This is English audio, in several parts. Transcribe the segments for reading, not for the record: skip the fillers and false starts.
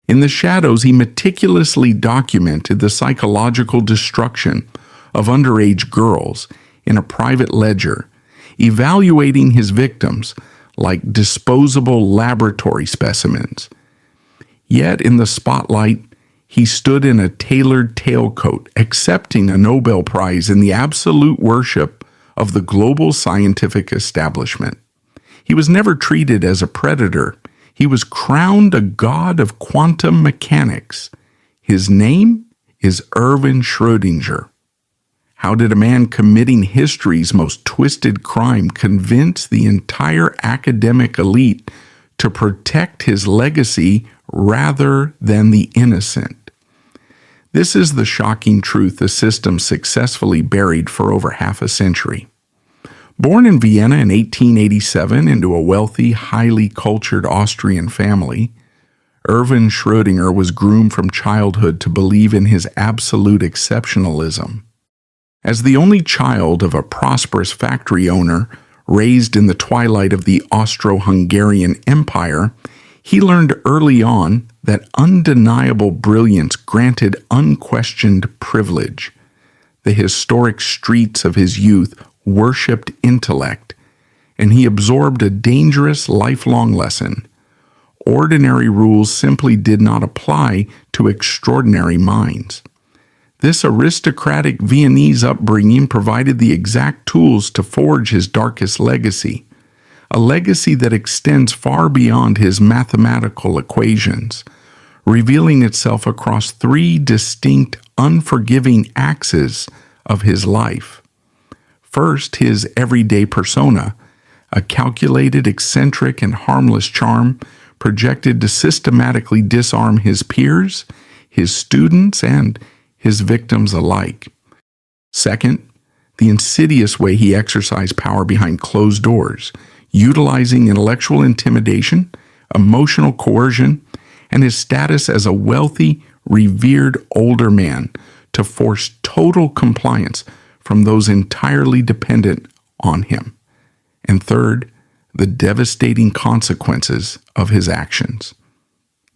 In the shadows, he meticulously documented the psychological destruction of underage girls in a private ledger, evaluating his victims like disposable laboratory specimens. Yet in the spotlight, he stood in a tailored tailcoat, accepting a Nobel Prize in the absolute worship of the global scientific establishment. He was never treated as a predator. He was crowned a god of quantum mechanics. His name is Erwin Schrödinger. How did a man committing history's most twisted crime convince the entire academic elite to protect his legacy rather than the innocent? This is the shocking truth the system successfully buried for over half a century. Born in Vienna in 1887 into a wealthy, highly cultured Austrian family, Erwin Schrödinger was groomed from childhood to believe in his absolute exceptionalism. As the only child of a prosperous factory owner raised in the twilight of the Austro-Hungarian Empire, he learned early on that undeniable brilliance granted unquestioned privilege. The historic streets of his youth worshipped intellect, and he absorbed a dangerous lifelong lesson. Ordinary rules simply did not apply to extraordinary minds. This aristocratic Viennese upbringing provided the exact tools to forge his darkest legacy, a legacy that extends far beyond his mathematical equations, revealing itself across three distinct, unforgiving axes of his life. First, his everyday persona, a calculated, eccentric, and harmless charm projected to systematically disarm his peers, his students, and his victims alike. Second, the insidious way he exercised power behind closed doors, utilizing intellectual intimidation, emotional coercion, and his status as a wealthy, revered older man to force total compliance from those entirely dependent on him. And third, the devastating consequences of his actions.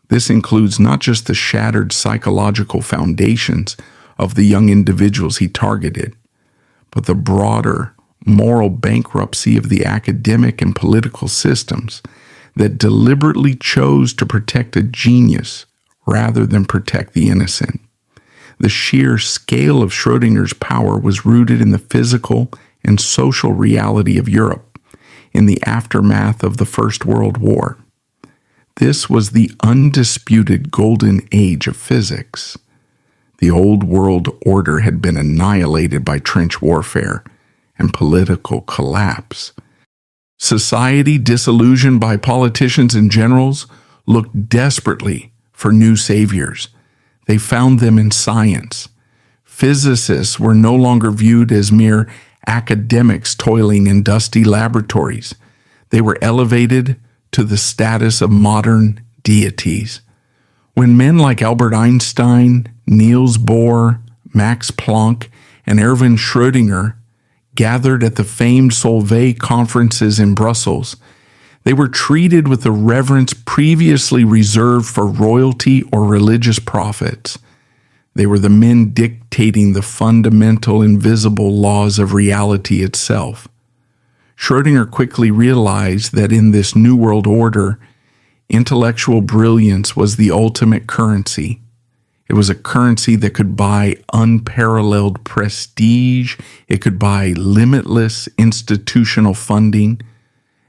This includes not just the shattered psychological foundations of the young individuals he targeted, but the broader moral bankruptcy of the academic and political systems that deliberately chose to protect a genius rather than protect the innocent. The sheer scale of Schrödinger's power was rooted in the physical and social reality of Europe in the aftermath of the First World War. This was the undisputed golden age of physics. The old world order had been annihilated by trench warfare and political collapse. Society, disillusioned by politicians and generals, looked desperately for new saviors. They found them in science. Physicists were no longer viewed as mere academics toiling in dusty laboratories. They were elevated to the status of modern deities. When men like Albert Einstein, Niels Bohr, Max Planck, and Erwin Schrödinger gathered at the famed Solvay conferences in Brussels, they were treated with the reverence previously reserved for royalty or religious prophets. They were the men dictating the fundamental invisible laws of reality itself. Schrödinger quickly realized that in this new world order, intellectual brilliance was the ultimate currency. It was a currency that could buy unparalleled prestige, it could buy limitless institutional funding,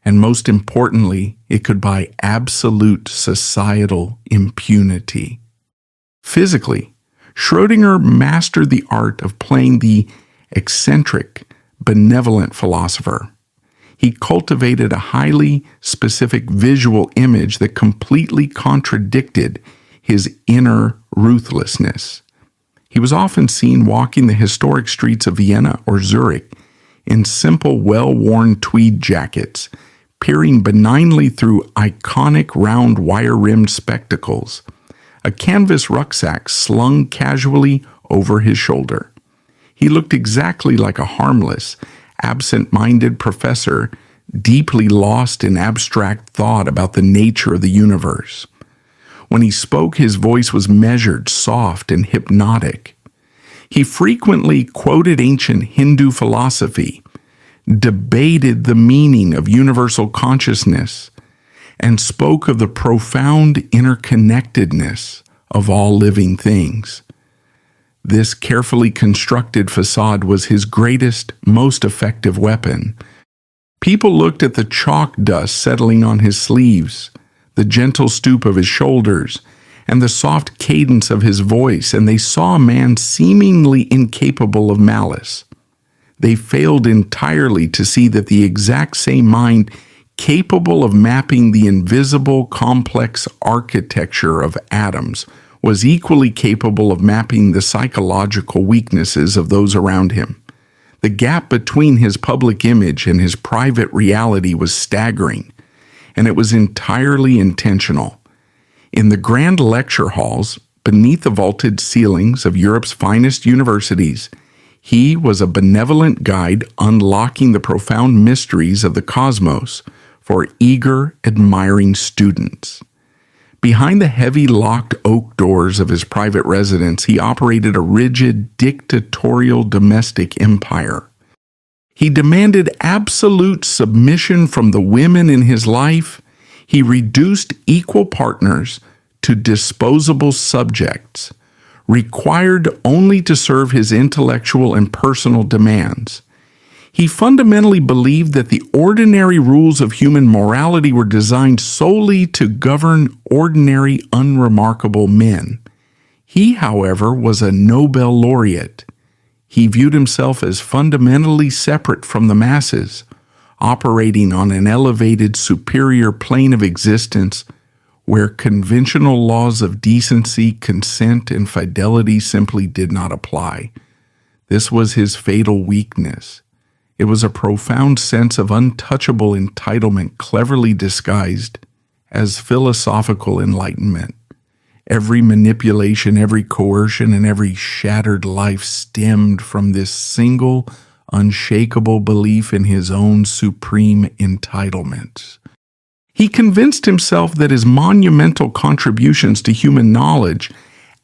and most importantly, it could buy absolute societal impunity. Physically, Schrödinger mastered the art of playing the eccentric, benevolent philosopher. He cultivated a highly specific visual image that completely contradicted his inner ruthlessness. He was often seen walking the historic streets of Vienna or Zurich in simple, well-worn tweed jackets, peering benignly through iconic round wire-rimmed spectacles, a canvas rucksack slung casually over his shoulder. He looked exactly like a harmless, absent-minded professor deeply lost in abstract thought about the nature of the universe. When he spoke, his voice was measured, soft, and hypnotic. He frequently quoted ancient Hindu philosophy, debated the meaning of universal consciousness, and spoke of the profound interconnectedness of all living things. This carefully constructed facade was his greatest, most effective weapon. People looked at the chalk dust settling on his sleeves, the gentle stoop of his shoulders, and the soft cadence of his voice, and they saw a man seemingly incapable of malice. They failed entirely to see that the exact same mind capable of mapping the invisible, complex architecture of atoms was equally capable of mapping the psychological weaknesses of those around him. The gap between his public image and his private reality was staggering, and it was entirely intentional. In the grand lecture halls, beneath the vaulted ceilings of Europe's finest universities, he was a benevolent guide unlocking the profound mysteries of the cosmos for eager, admiring students. Behind the heavy locked oak doors of his private residence, he operated a rigid, dictatorial domestic empire. He demanded absolute submission from the women in his life. He reduced equal partners to disposable subjects, required only to serve his intellectual and personal demands. He fundamentally believed that the ordinary rules of human morality were designed solely to govern ordinary, unremarkable men. He, however, was a Nobel laureate. He viewed himself as fundamentally separate from the masses, operating on an elevated, superior plane of existence where conventional laws of decency, consent, and fidelity simply did not apply. This was his fatal weakness. It was a profound sense of untouchable entitlement cleverly disguised as philosophical enlightenment. Every manipulation, every coercion, and every shattered life stemmed from this single, unshakable belief in his own supreme entitlement. He convinced himself that his monumental contributions to human knowledge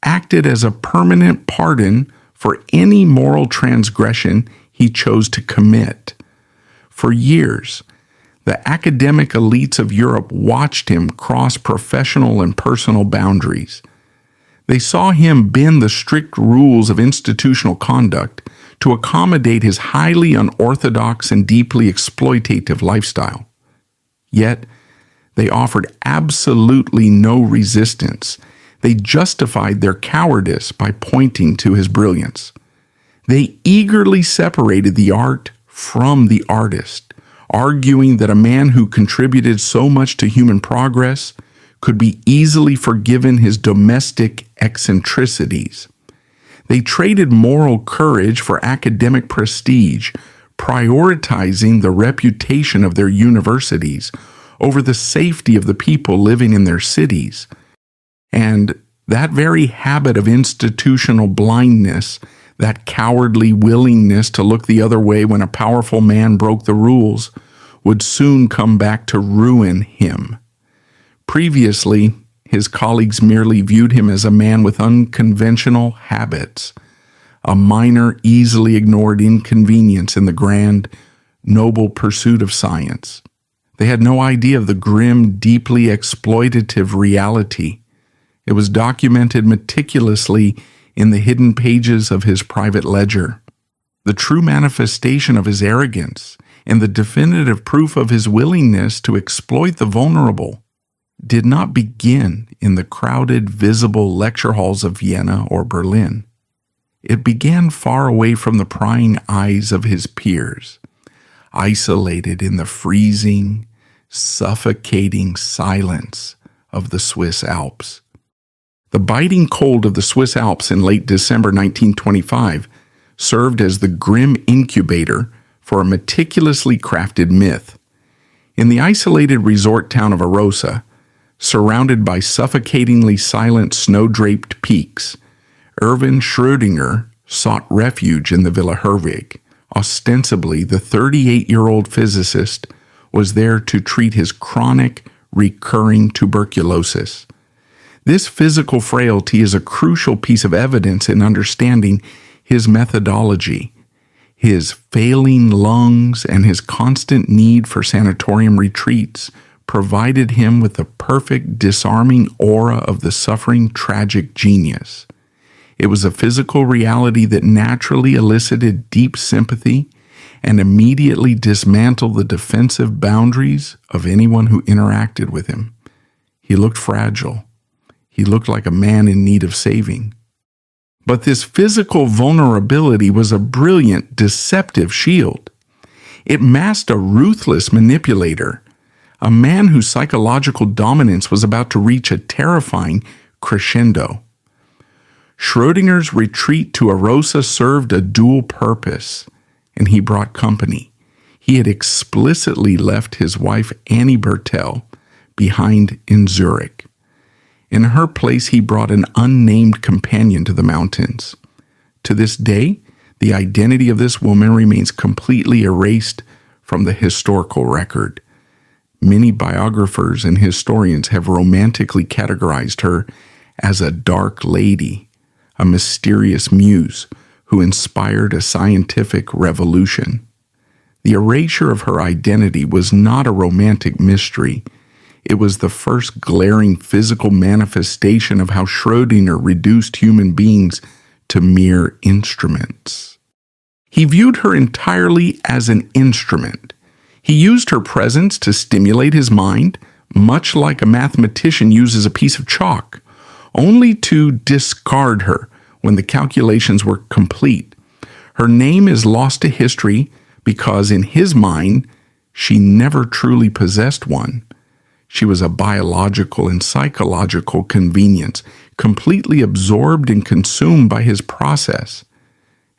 acted as a permanent pardon for any moral transgression he chose to commit. For years, the academic elites of Europe watched him cross professional and personal boundaries. They saw him bend the strict rules of institutional conduct to accommodate his highly unorthodox and deeply exploitative lifestyle. Yet, they offered absolutely no resistance. They justified their cowardice by pointing to his brilliance. They eagerly separated the art from the artist, arguing that a man who contributed so much to human progress could be easily forgiven his domestic eccentricities. They traded moral courage for academic prestige, prioritizing the reputation of their universities over the safety of the people living in their cities. And that very habit of institutional blindness, that cowardly willingness to look the other way when a powerful man broke the rules, would soon come back to ruin him. Previously, his colleagues merely viewed him as a man with unconventional habits, a minor, easily ignored inconvenience in the grand, noble pursuit of science. They had no idea of the grim, deeply exploitative reality. It was documented meticulously in the hidden pages of his private ledger. The true manifestation of his arrogance and the definitive proof of his willingness to exploit the vulnerable did not begin in the crowded, visible lecture halls of Vienna or Berlin. It began far away from the prying eyes of his peers, isolated in the freezing, suffocating silence of the Swiss Alps. The biting cold of the Swiss Alps in late December 1925 served as the grim incubator for a meticulously crafted myth. In the isolated resort town of Arosa, surrounded by suffocatingly silent snow-draped peaks, Erwin Schrödinger sought refuge in the Villa Herwig. Ostensibly, the 38-year-old physicist was there to treat his chronic, recurring tuberculosis. This physical frailty is a crucial piece of evidence in understanding his methodology. His failing lungs and his constant need for sanatorium retreats provided him with the perfect disarming aura of the suffering tragic genius. It was a physical reality that naturally elicited deep sympathy and immediately dismantled the defensive boundaries of anyone who interacted with him. He looked fragile. He looked like a man in need of saving. But this physical vulnerability was a brilliant, deceptive shield. It masked a ruthless manipulator, a man whose psychological dominance was about to reach a terrifying crescendo. Schrödinger's retreat to Arosa served a dual purpose, and he brought company. He had explicitly left his wife Annie Bertel behind in Zurich. In her place, he brought an unnamed companion to the mountains. To this day, the identity of this woman remains completely erased from the historical record. Many biographers and historians have romantically categorized her as a dark lady, a mysterious muse who inspired a scientific revolution. The erasure of her identity was not a romantic mystery. It was the first glaring physical manifestation of how Schrödinger reduced human beings to mere instruments. He viewed her entirely as an instrument. He used her presence to stimulate his mind, much like a mathematician uses a piece of chalk, only to discard her when the calculations were complete. Her name is lost to history because in his mind, she never truly possessed one. She was a biological and psychological convenience, completely absorbed and consumed by his process.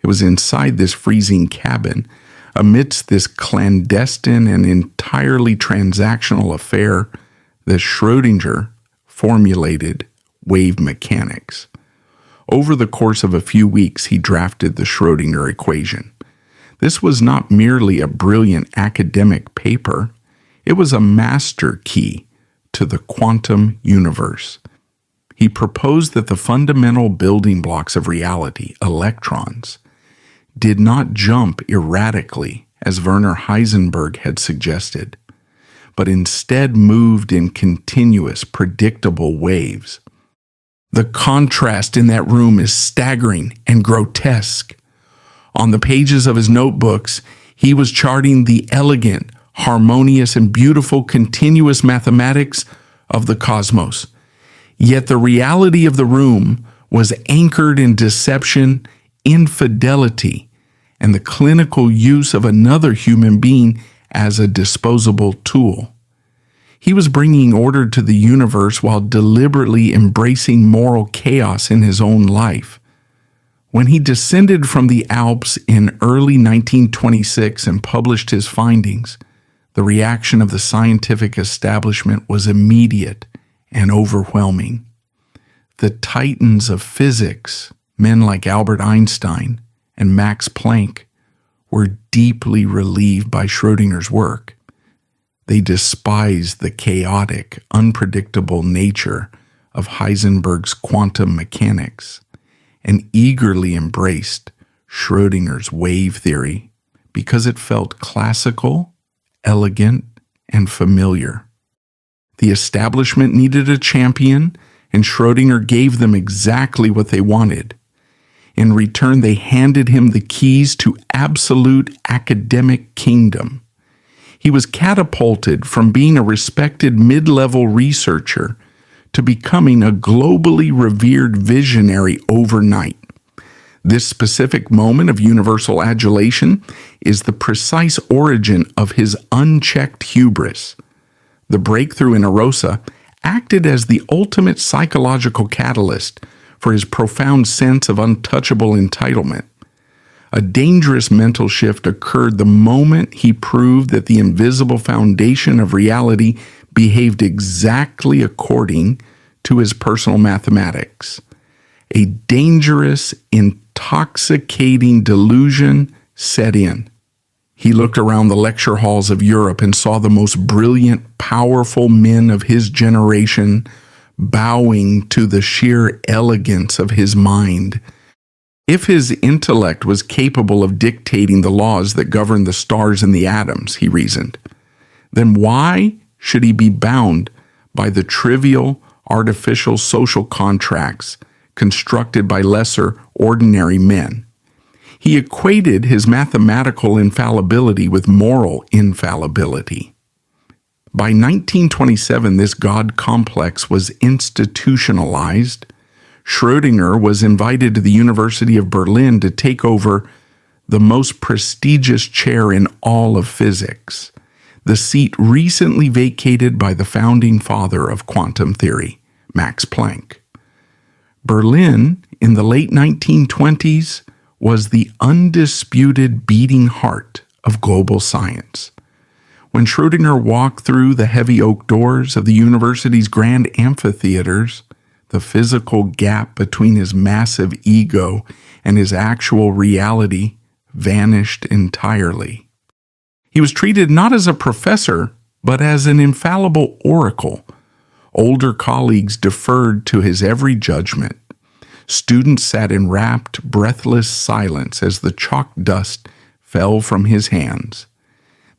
It was inside this freezing cabin, amidst this clandestine and entirely transactional affair, that Schrödinger formulated wave mechanics. Over the course of a few weeks, he drafted the Schrödinger equation. This was not merely a brilliant academic paper. It was a master key to the quantum universe. He proposed that the fundamental building blocks of reality, electrons, did not jump erratically, as Werner Heisenberg had suggested, but instead moved in continuous, predictable waves. The contrast in that room is staggering and grotesque. On the pages of his notebooks, he was charting the elegant, harmonious, and beautiful continuous mathematics of the cosmos. Yet the reality of the room was anchored in deception, infidelity, and the clinical use of another human being as a disposable tool. He was bringing order to the universe while deliberately embracing moral chaos in his own life. When he descended from the Alps in early 1926 and published his findings, the reaction of the scientific establishment was immediate and overwhelming. The titans of physics, men like Albert Einstein and Max Planck, were deeply relieved by Schrödinger's work. They despised the chaotic, unpredictable nature of Heisenberg's quantum mechanics and eagerly embraced Schrödinger's wave theory because it felt classical, elegant, and familiar. The establishment needed a champion, and Schrödinger gave them exactly what they wanted. In return, they handed him the keys to absolute academic kingdom. He was catapulted from being a respected mid-level researcher to becoming a globally revered visionary overnight. This specific moment of universal adulation is the precise origin of his unchecked hubris. The breakthrough in Arosa acted as the ultimate psychological catalyst for his profound sense of untouchable entitlement. A dangerous mental shift occurred the moment he proved that the invisible foundation of reality behaved exactly according to his personal mathematics. A dangerous, intoxicating delusion set in. He looked around the lecture halls of Europe and saw the most brilliant, powerful men of his generation bowing to the sheer elegance of his mind. If his intellect was capable of dictating the laws that govern the stars and the atoms, he reasoned, then why should he be bound by the trivial, artificial social contracts constructed by lesser, ordinary men? He equated his mathematical infallibility with moral infallibility. By 1927, this God complex was institutionalized. Schrödinger was invited to the University of Berlin to take over the most prestigious chair in all of physics, the seat recently vacated by the founding father of quantum theory, Max Planck. Berlin, in the late 1920s, was the undisputed beating heart of global science. When Schrödinger walked through the heavy oak doors of the university's grand amphitheaters, the physical gap between his massive ego and his actual reality vanished entirely. He was treated not as a professor, but as an infallible oracle. Older colleagues deferred to his every judgment. Students sat in rapt, breathless silence as the chalk dust fell from his hands.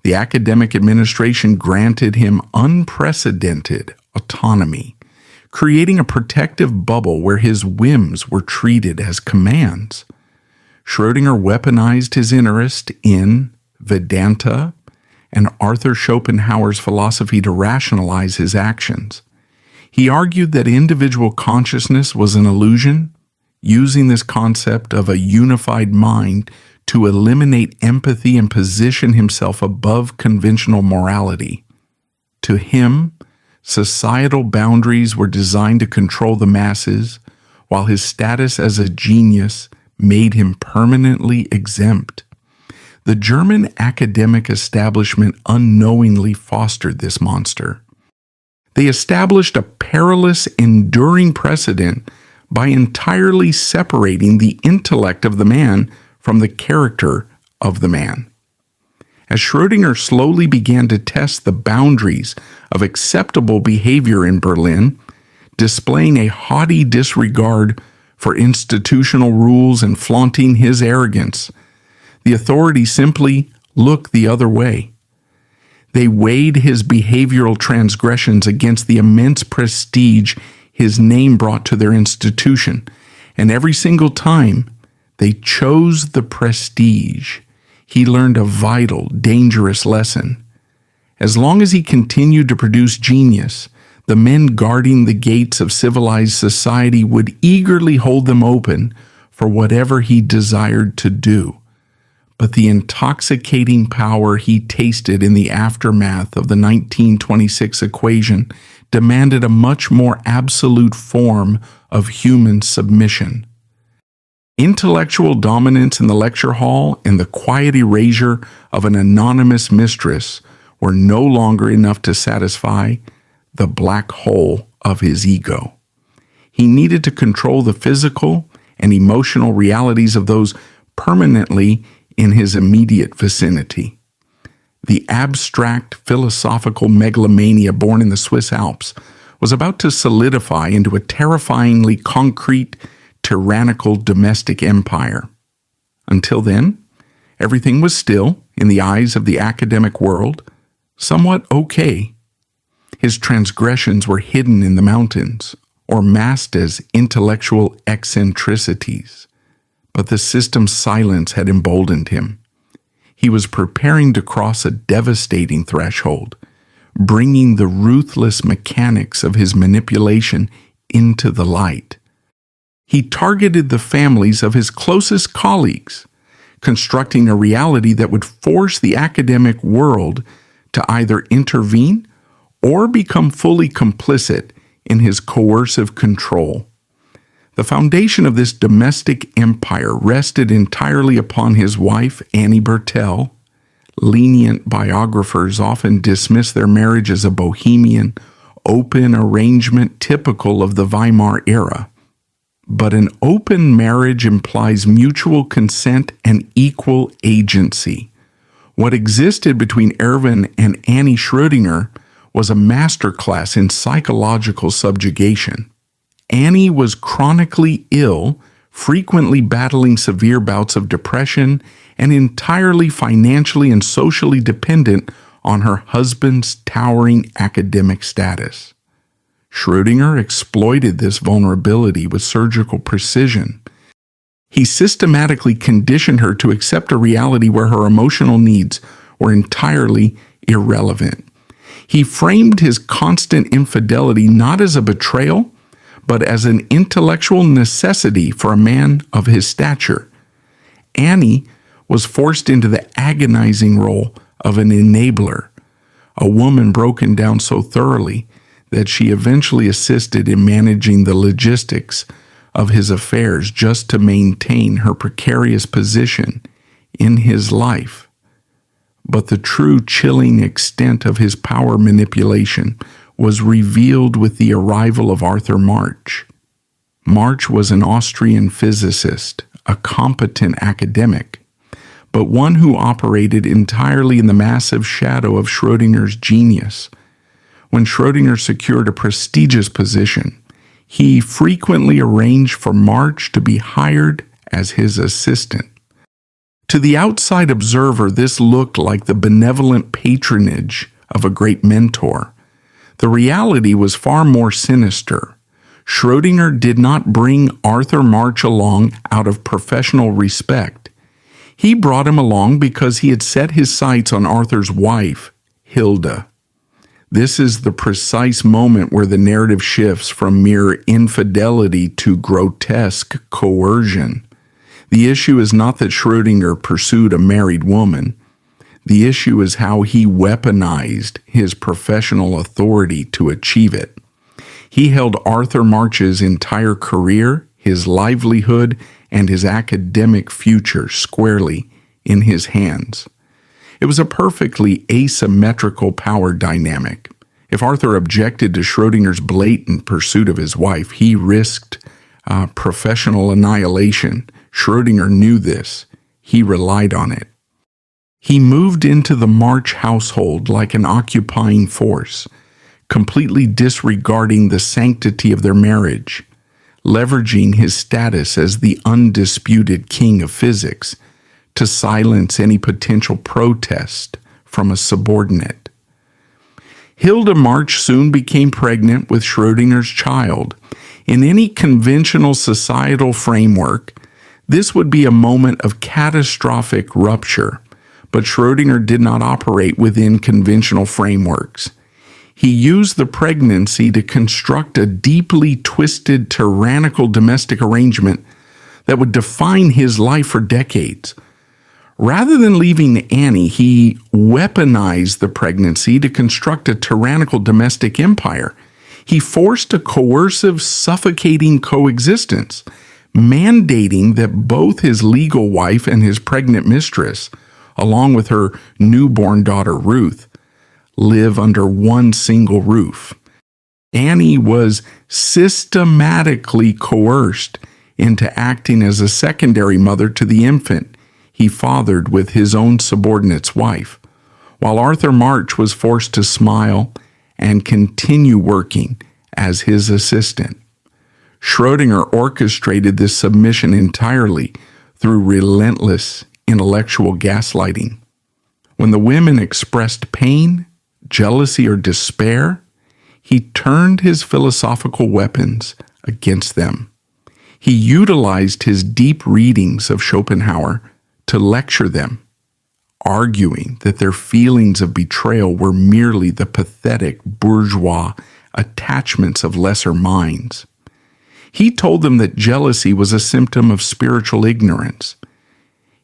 The academic administration granted him unprecedented autonomy, creating a protective bubble where his whims were treated as commands. Schrödinger weaponized his interest in Vedanta and Arthur Schopenhauer's philosophy to rationalize his actions. He argued that individual consciousness was an illusion, using this concept of a unified mind to eliminate empathy and position himself above conventional morality. To him, societal boundaries were designed to control the masses, while his status as a genius made him permanently exempt. The German academic establishment unknowingly fostered this monster. They established a perilous, enduring precedent by entirely separating the intellect of the man from the character of the man. As Schrödinger slowly began to test the boundaries of acceptable behavior in Berlin, displaying a haughty disregard for institutional rules and flaunting his arrogance, the authorities simply looked the other way. They weighed his behavioral transgressions against the immense prestige his name brought to their institution, and every single time they chose the prestige, he learned a vital, dangerous lesson. As long as he continued to produce genius, the men guarding the gates of civilized society would eagerly hold them open for whatever he desired to do. But the intoxicating power he tasted in the aftermath of the 1926 equation demanded a much more absolute form of human submission. Intellectual dominance in the lecture hall and the quiet erasure of an anonymous mistress were no longer enough to satisfy the black hole of his ego. He needed to control the physical and emotional realities of those permanently in his immediate vicinity. The abstract philosophical megalomania born in the Swiss Alps was about to solidify into a terrifyingly concrete, tyrannical domestic empire. Until then, everything was still, in the eyes of the academic world, somewhat okay. His transgressions were hidden in the mountains, or masked as intellectual eccentricities. But the system's silence had emboldened him. He was preparing to cross a devastating threshold, bringing the ruthless mechanics of his manipulation into the light. He targeted the families of his closest colleagues, constructing a reality that would force the academic world to either intervene or become fully complicit in his coercive control. The foundation of this domestic empire rested entirely upon his wife, Annie Bertel. Lenient biographers often dismiss their marriage as a bohemian, open arrangement typical of the Weimar era. But an open marriage implies mutual consent and equal agency. What existed between Erwin and Annie Schrödinger was a masterclass in psychological subjugation. Annie was chronically ill, frequently battling severe bouts of depression, and entirely financially and socially dependent on her husband's towering academic status. Schrödinger exploited this vulnerability with surgical precision. He systematically conditioned her to accept a reality where her emotional needs were entirely irrelevant. He framed his constant infidelity not as a betrayal, but as an intellectual necessity for a man of his stature. Annie was forced into the agonizing role of an enabler, a woman broken down so thoroughly that she eventually assisted in managing the logistics of his affairs just to maintain her precarious position in his life. But the true chilling extent of his power manipulation was revealed with the arrival of Arthur March. March was an Austrian physicist, a competent academic, but one who operated entirely in the massive shadow of Schrödinger's genius. When Schrödinger secured a prestigious position, he frequently arranged for March to be hired as his assistant. To the outside observer, this looked like the benevolent patronage of a great mentor. The reality was far more sinister. Schrödinger did not bring Arthur March along out of professional respect. He brought him along because he had set his sights on Arthur's wife, Hilda. This is the precise moment where the narrative shifts from mere infidelity to grotesque coercion. The issue is not that Schrödinger pursued a married woman. The issue is how he weaponized his professional authority to achieve it. He held Arthur March's entire career, his livelihood, and his academic future squarely in his hands. It was a perfectly asymmetrical power dynamic. If Arthur objected to Schrödinger's blatant pursuit of his wife, he risked professional annihilation. Schrödinger knew this. He relied on it. He moved into the March household like an occupying force, completely disregarding the sanctity of their marriage, leveraging his status as the undisputed king of physics to silence any potential protest from a subordinate. Hilda March soon became pregnant with Schrödinger's child. In any conventional societal framework, this would be a moment of catastrophic rupture, but Schrödinger did not operate within conventional frameworks. He used the pregnancy to construct a deeply twisted, tyrannical domestic arrangement that would define his life for decades. Rather than leaving Annie, he weaponized the pregnancy to construct a tyrannical domestic empire. He forced a coercive, suffocating coexistence, mandating that both his legal wife and his pregnant mistress, along with her newborn daughter Ruth, live under one single roof. Annie was systematically coerced into acting as a secondary mother to the infant he fathered with his own subordinate's wife, while Arthur March was forced to smile and continue working as his assistant. Schrödinger orchestrated this submission entirely through relentless intellectual gaslighting. When the women expressed pain, jealousy, or despair, he turned his philosophical weapons against them. He utilized his deep readings of Schopenhauer to lecture them, arguing that their feelings of betrayal were merely the pathetic bourgeois attachments of lesser minds. He told them that jealousy was a symptom of spiritual ignorance.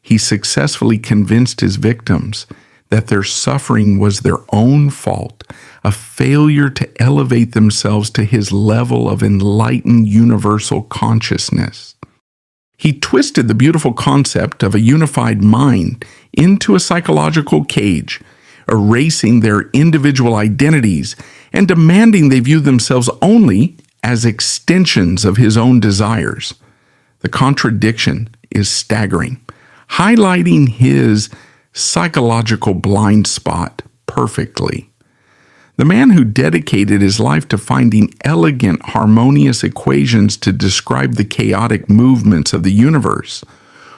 He successfully convinced his victims that their suffering was their own fault, a failure to elevate themselves to his level of enlightened universal consciousness. He twisted the beautiful concept of a unified mind into a psychological cage, erasing their individual identities and demanding they view themselves only as extensions of his own desires. The contradiction is staggering, highlighting his psychological blind spot perfectly. The man who dedicated his life to finding elegant, harmonious equations to describe the chaotic movements of the universe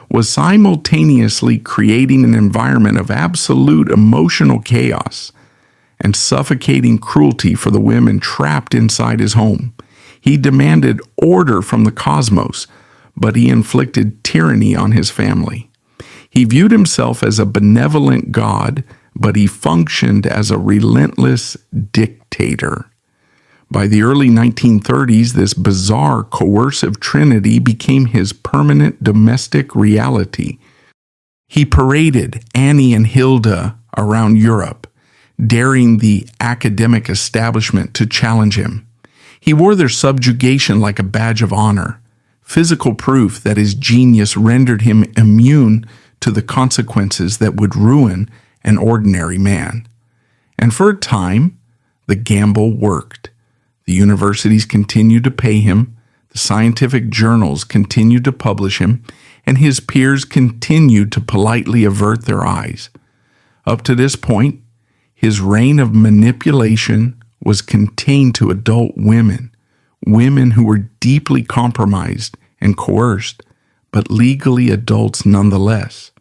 was simultaneously creating an environment of absolute emotional chaos and suffocating cruelty for the women trapped inside his home. He demanded order from the cosmos, but he inflicted tyranny on his family. He viewed himself as a benevolent God, but he functioned as a relentless dictator. By the early 1930s, this bizarre, coercive trinity became his permanent domestic reality. He paraded Annie and Hilda around Europe, daring the academic establishment to challenge him. He wore their subjugation like a badge of honor, physical proof that his genius rendered him immune to the consequences that would ruin an ordinary man. And for a time, the gamble worked. The universities continued to pay him, the scientific journals continued to publish him, and his peers continued to politely avert their eyes. Up to this point, his reign of manipulation was contained to adult women, women who were deeply compromised and coerced, but legally adults nonetheless.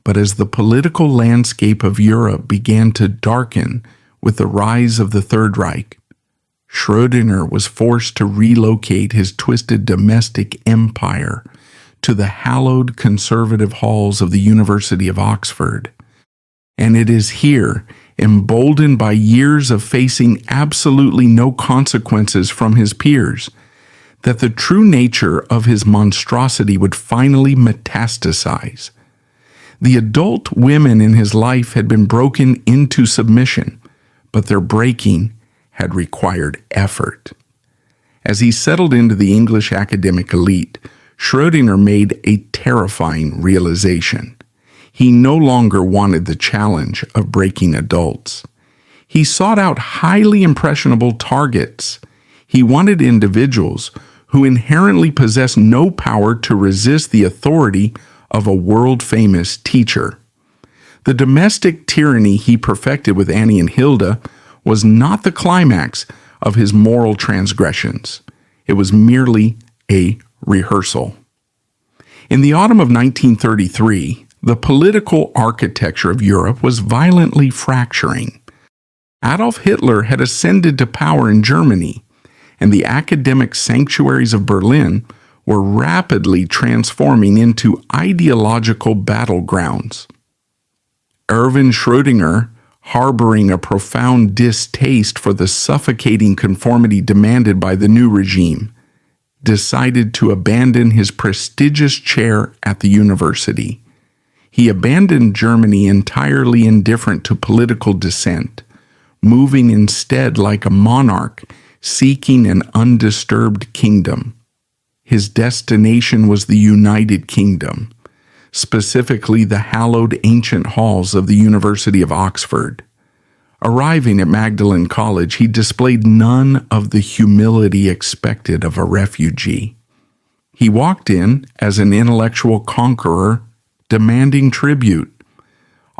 But as the political landscape of Europe began to darken with the rise of the Third Reich, Schrödinger was forced to relocate his twisted domestic empire to the hallowed conservative halls of the University of Oxford. And it is here, emboldened by years of facing absolutely no consequences from his peers, that the true nature of his monstrosity would finally metastasize. The adult women in his life had been broken into submission, but their breaking had required effort. As he settled into the English academic elite, Schrödinger made a terrifying realization. He no longer wanted the challenge of breaking adults. He sought out highly impressionable targets. He wanted individuals who inherently possessed no power to resist the authority of a world-famous teacher. The domestic tyranny he perfected with Annie and Hilda was not the climax of his moral transgressions. It was merely a rehearsal. In the autumn of 1933, the political architecture of Europe was violently fracturing. Adolf Hitler had ascended to power in Germany, and the academic sanctuaries of Berlin were rapidly transforming into ideological battlegrounds. Erwin Schrödinger, harboring a profound distaste for the suffocating conformity demanded by the new regime, decided to abandon his prestigious chair at the university. He abandoned Germany entirely indifferent to political dissent, moving instead like a monarch seeking an undisturbed kingdom. His destination was the United Kingdom, specifically the hallowed ancient halls of the University of Oxford. Arriving at Magdalen College, he displayed none of the humility expected of a refugee. He walked in as an intellectual conqueror, demanding tribute.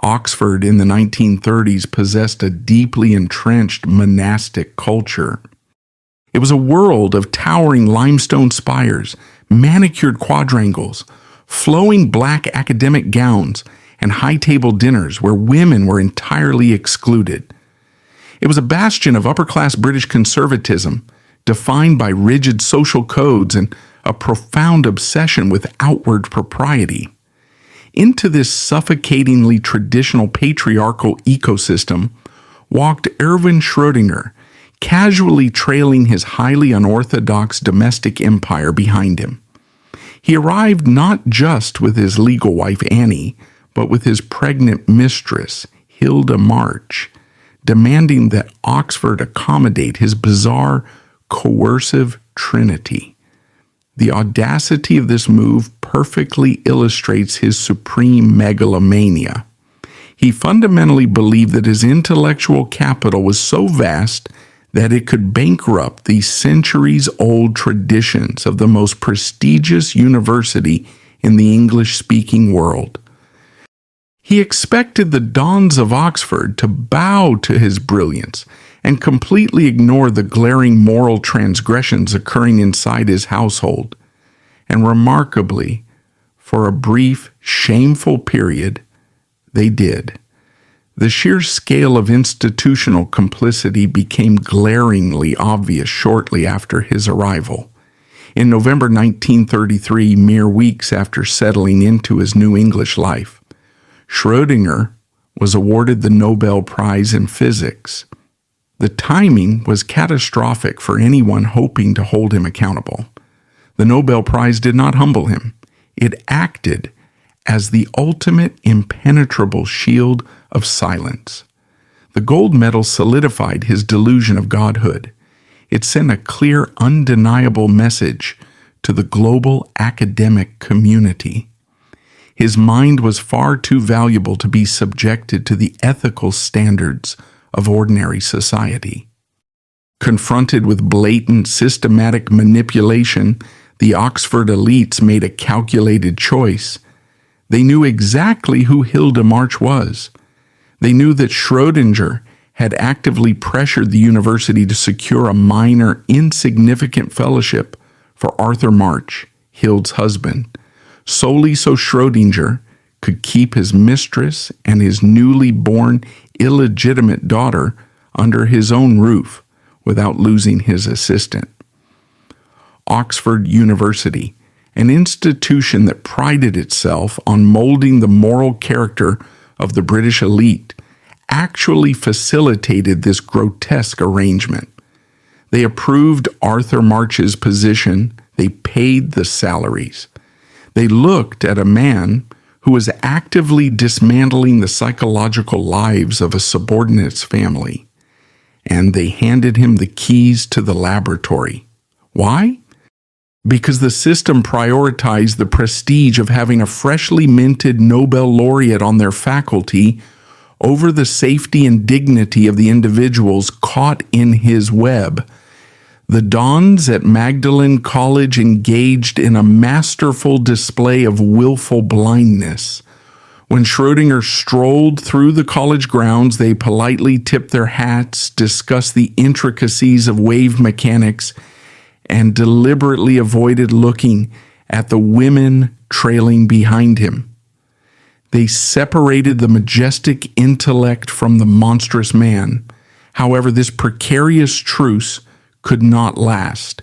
Oxford in the 1930s possessed a deeply entrenched monastic culture. It was a world of towering limestone spires, manicured quadrangles, flowing black academic gowns, and high-table dinners where women were entirely excluded. It was a bastion of upper-class British conservatism, defined by rigid social codes and a profound obsession with outward propriety. Into this suffocatingly traditional patriarchal ecosystem walked Erwin Schrödinger, casually trailing his highly unorthodox domestic empire behind him. He arrived not just with his legal wife Annie, but with his pregnant mistress, Hilda March, demanding that Oxford accommodate his bizarre, coercive trinity. The audacity of this move perfectly illustrates his supreme megalomania. He fundamentally believed that his intellectual capital was so vast that it could bankrupt the centuries-old traditions of the most prestigious university in the English-speaking world. He expected the dons of Oxford to bow to his brilliance and completely ignore the glaring moral transgressions occurring inside his household. And remarkably, for a brief, shameful period, they did. The sheer scale of institutional complicity became glaringly obvious shortly after his arrival. In November 1933, mere weeks after settling into his new English life, Schrödinger was awarded the Nobel Prize in Physics. The timing was catastrophic for anyone hoping to hold him accountable. The Nobel Prize did not humble him. It acted as the ultimate impenetrable shield of silence. The gold medal solidified his delusion of godhood. It sent a clear, undeniable message to the global academic community. His mind was far too valuable to be subjected to the ethical standards of ordinary society. Confronted with blatant, systematic manipulation, the Oxford elites made a calculated choice. They knew exactly who Hilda March was. They knew that Schrödinger had actively pressured the university to secure a minor, insignificant fellowship for Arthur March, Hilda's husband, solely so Schrödinger could keep his mistress and his newly born illegitimate daughter under his own roof without losing his assistant. Oxford University, an institution that prided itself on molding the moral character of the British elite, actually facilitated this grotesque arrangement. They approved Arthur March's position. They paid the salaries. They looked at a man who was actively dismantling the psychological lives of a subordinate's family, and they handed him the keys to the laboratory. Why? Because the system prioritized the prestige of having a freshly minted Nobel laureate on their faculty over the safety and dignity of the individuals caught in his web. The dons at Magdalen College engaged in a masterful display of willful blindness. When Schrödinger strolled through the college grounds, they politely tipped their hats, discussed the intricacies of wave mechanics, and deliberately avoided looking at the women trailing behind him. They separated the majestic intellect from the monstrous man. However, this precarious truce could not last.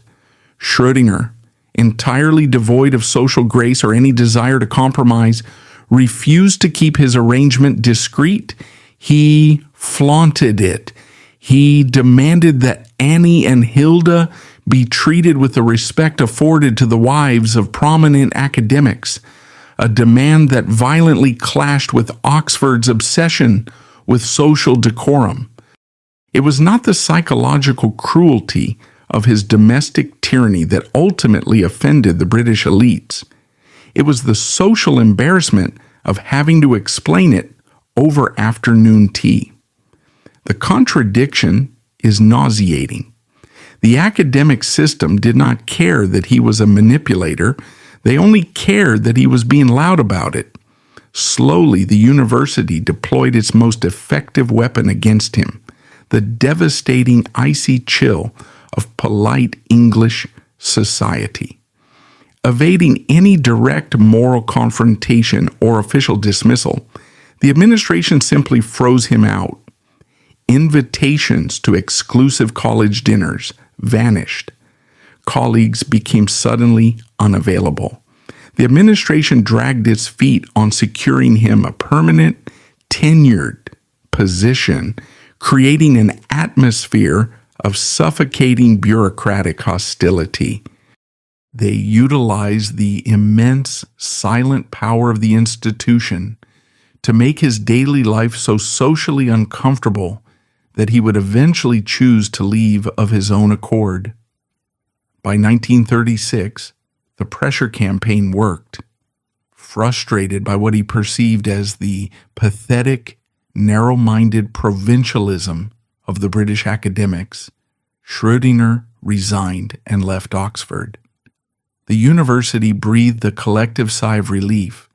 Schrödinger, entirely devoid of social grace or any desire to compromise, refused to keep his arrangement discreet. He flaunted it. He demanded that Annie and Hilda be treated with the respect afforded to the wives of prominent academics, a demand that violently clashed with Oxford's obsession with social decorum. It was not the psychological cruelty of his domestic tyranny that ultimately offended the British elites. It was the social embarrassment of having to explain it over afternoon tea. The contradiction is nauseating. The academic system did not care that he was a manipulator. They only cared that he was being loud about it. Slowly, the university deployed its most effective weapon against him, the devastating icy chill of polite English society. Evading any direct moral confrontation or official dismissal, the administration simply froze him out. Invitations to exclusive college dinners vanished. Colleagues became suddenly unavailable. The administration dragged its feet on securing him a permanent, tenured position, creating an atmosphere of suffocating bureaucratic hostility. They utilized the immense, silent power of the institution to make his daily life so socially uncomfortable that he would eventually choose to leave of his own accord. By 1936, the pressure campaign worked. Frustrated by what he perceived as the pathetic, narrow-minded provincialism of the British academics, Schrödinger resigned and left Oxford. The university breathed a collective sigh of relief.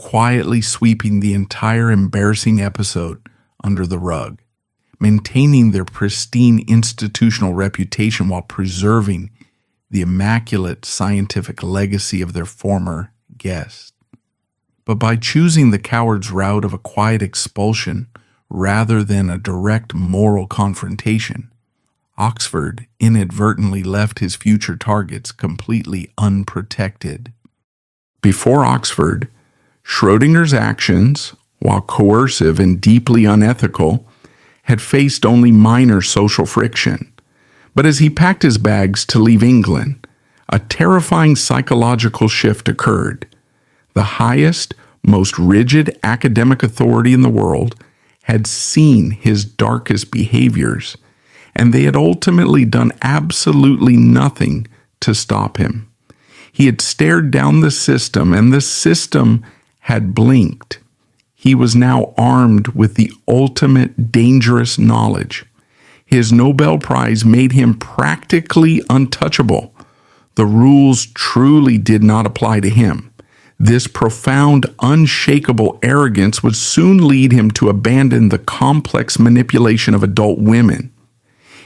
quietly sweeping the entire embarrassing episode under the rug, maintaining their pristine institutional reputation while preserving the immaculate scientific legacy of their former guest. But by choosing the coward's route of a quiet expulsion rather than a direct moral confrontation, Oxford inadvertently left his future targets completely unprotected. Before Oxford, Schrödinger's actions, while coercive and deeply unethical, had faced only minor social friction. But as he packed his bags to leave England, a terrifying psychological shift occurred. The highest, most rigid academic authority in the world had seen his darkest behaviors, and they had ultimately done absolutely nothing to stop him. He had stared down the system, and the system had blinked. He was now armed with the ultimate dangerous knowledge. His Nobel Prize made him practically untouchable. The rules truly did not apply to him. This profound, unshakable arrogance would soon lead him to abandon the complex manipulation of adult women.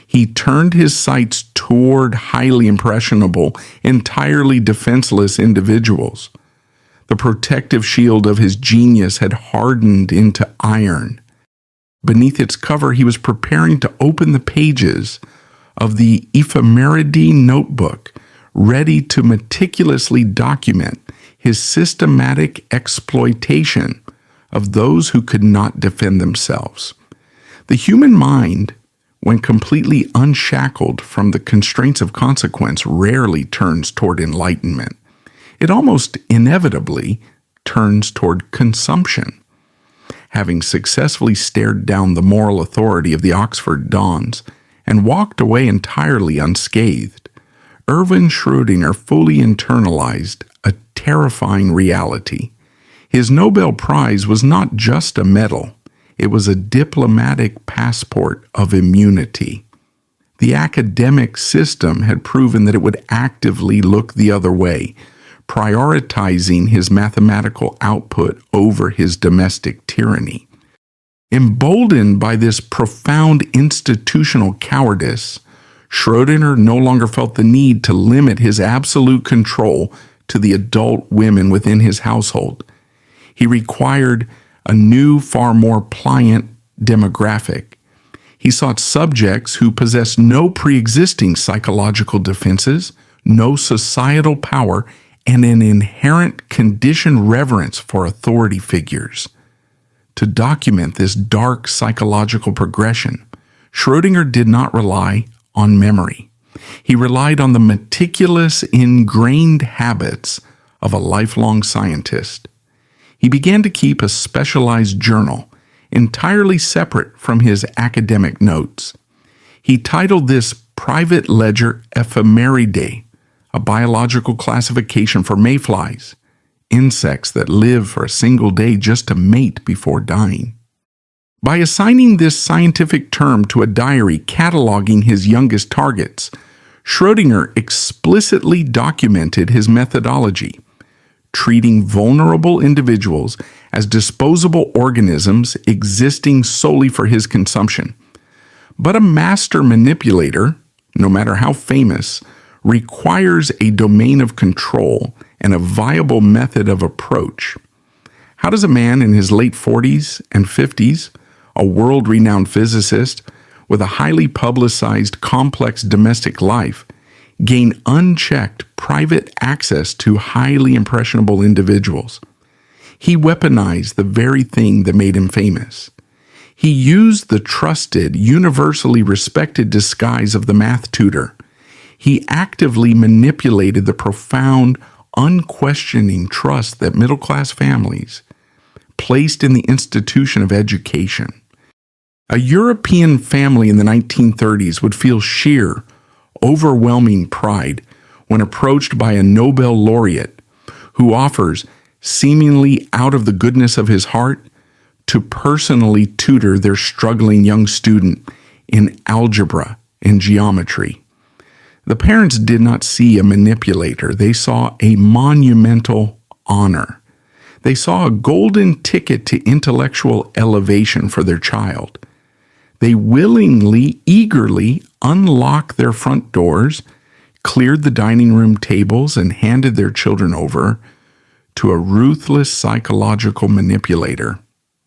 He turned his sights toward highly impressionable, entirely defenseless individuals. The protective shield of his genius had hardened into iron. Beneath its cover, he was preparing to open the pages of the Ephemeride notebook, ready to meticulously document his systematic exploitation of those who could not defend themselves. The human mind, when completely unshackled from the constraints of consequence, rarely turns toward enlightenment. It almost inevitably turns toward consumption. Having successfully stared down the moral authority of the Oxford dons and walked away entirely unscathed, Erwin Schrödinger fully internalized a terrifying reality. His Nobel Prize was not just a medal, it was a diplomatic passport of immunity. The academic system had proven that it would actively look the other way, prioritizing his mathematical output over his domestic tyranny. Emboldened by this profound institutional cowardice, Schrödinger no longer felt the need to limit his absolute control to the adult women within his household. He required a new, far more pliant demographic. He sought subjects who possessed no pre-existing psychological defenses, no societal power, and an inherent conditioned reverence for authority figures. To document this dark psychological progression, Schrödinger did not rely on memory. He relied on the meticulous, ingrained habits of a lifelong scientist. He began to keep a specialized journal, entirely separate from his academic notes. He titled this private ledger Ephemeride, a biological classification for mayflies, insects that live for a single day just to mate before dying. By assigning this scientific term to a diary cataloging his youngest targets, Schrödinger explicitly documented his methodology, treating vulnerable individuals as disposable organisms existing solely for his consumption. But a master manipulator, no matter how famous, requires a domain of control and a viable method of approach. How does a man in his late 40s and 50s, a world-renowned physicist with a highly publicized, complex domestic life, gain unchecked private access to highly impressionable individuals? He weaponized the very thing that made him famous. He used the trusted, universally respected disguise of the math tutor. He actively manipulated the profound, unquestioning trust that middle-class families placed in the institution of education. A European family in the 1930s would feel sheer, overwhelming pride when approached by a Nobel laureate who offers, seemingly out of the goodness of his heart, to personally tutor their struggling young student in algebra and geometry. The parents did not see a manipulator. They saw a monumental honor. They saw a golden ticket to intellectual elevation for their child. They willingly, eagerly unlocked their front doors, cleared the dining room tables, and handed their children over to a ruthless psychological manipulator.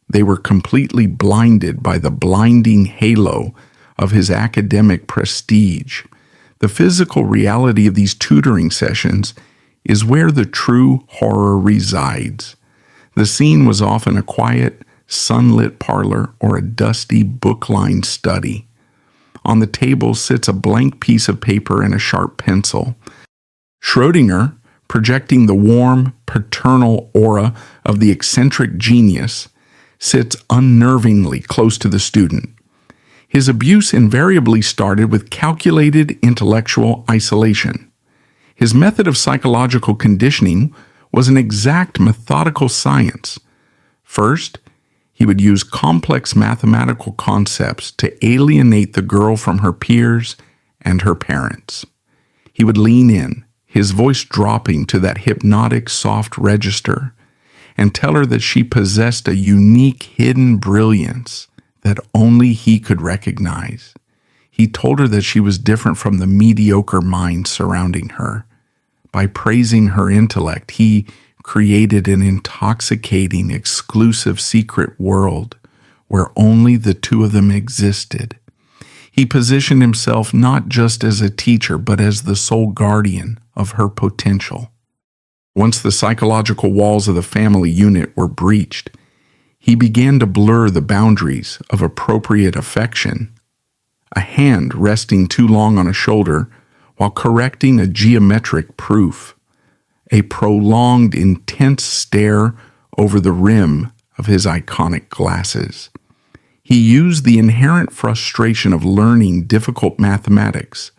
They were completely blinded by the blinding halo of his academic prestige. The physical reality of these tutoring sessions is where the true horror resides. The scene was often a quiet, sunlit parlor or a dusty, book-lined study. On the table sits a blank piece of paper and a sharp pencil. Schrödinger, projecting the warm, paternal aura of the eccentric genius, sits unnervingly close to the student. His abuse invariably started with calculated intellectual isolation. His method of psychological conditioning was an exact methodical science. First, he would use complex mathematical concepts to alienate the girl from her peers and her parents. He would lean in, his voice dropping to that hypnotic soft register, and tell her that she possessed a unique hidden brilliance that only he could recognize. He told her that she was different from the mediocre minds surrounding her. By praising her intellect, he created an intoxicating, exclusive secret world where only the two of them existed. He positioned himself not just as a teacher, but as the sole guardian of her potential. Once the psychological walls of the family unit were breached, he began to blur the boundaries of appropriate affection. A hand resting too long on a shoulder while correcting a geometric proof. A prolonged, intense stare over the rim of his iconic glasses. He used the inherent frustration of learning difficult mathematics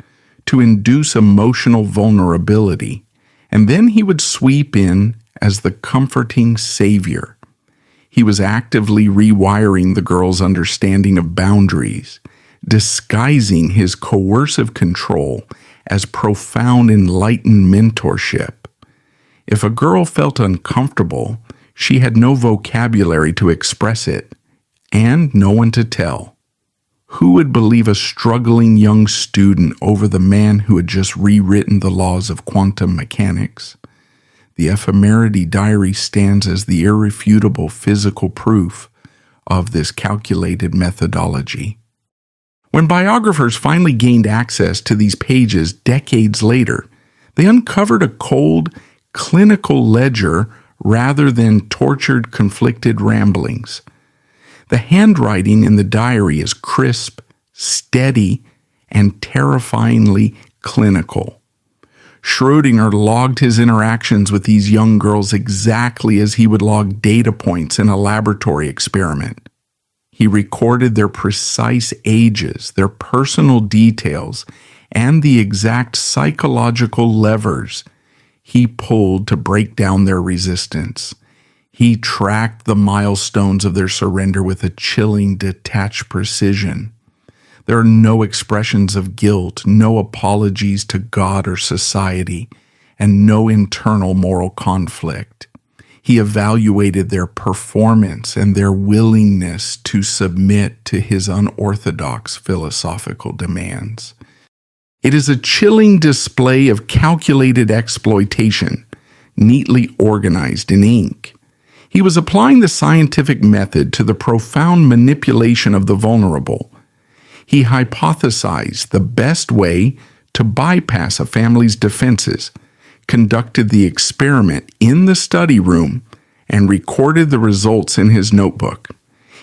to induce emotional vulnerability, and then he would sweep in as the comforting savior. He was actively rewiring the girl's understanding of boundaries, disguising his coercive control as profound, enlightened mentorship. If a girl felt uncomfortable, she had no vocabulary to express it, and no one to tell. Who would believe a struggling young student over the man who had just rewritten the laws of quantum mechanics? The ephemerity diary stands as the irrefutable physical proof of this calculated methodology. When biographers finally gained access to these pages decades later, they uncovered a cold, clinical ledger rather than tortured, conflicted ramblings. The handwriting in the diary is crisp, steady, and terrifyingly clinical. Schrödinger logged his interactions with these young girls exactly as he would log data points in a laboratory experiment. He recorded their precise ages, their personal details, and the exact psychological levers he pulled to break down their resistance. He tracked the milestones of their surrender with a chilling, detached precision. There are no expressions of guilt, no apologies to God or society, and no internal moral conflict. He evaluated their performance and their willingness to submit to his unorthodox philosophical demands. It is a chilling display of calculated exploitation, neatly organized in ink. He was applying the scientific method to the profound manipulation of the vulnerable. He hypothesized the best way to bypass a family's defenses, conducted the experiment in the study room, and recorded the results in his notebook.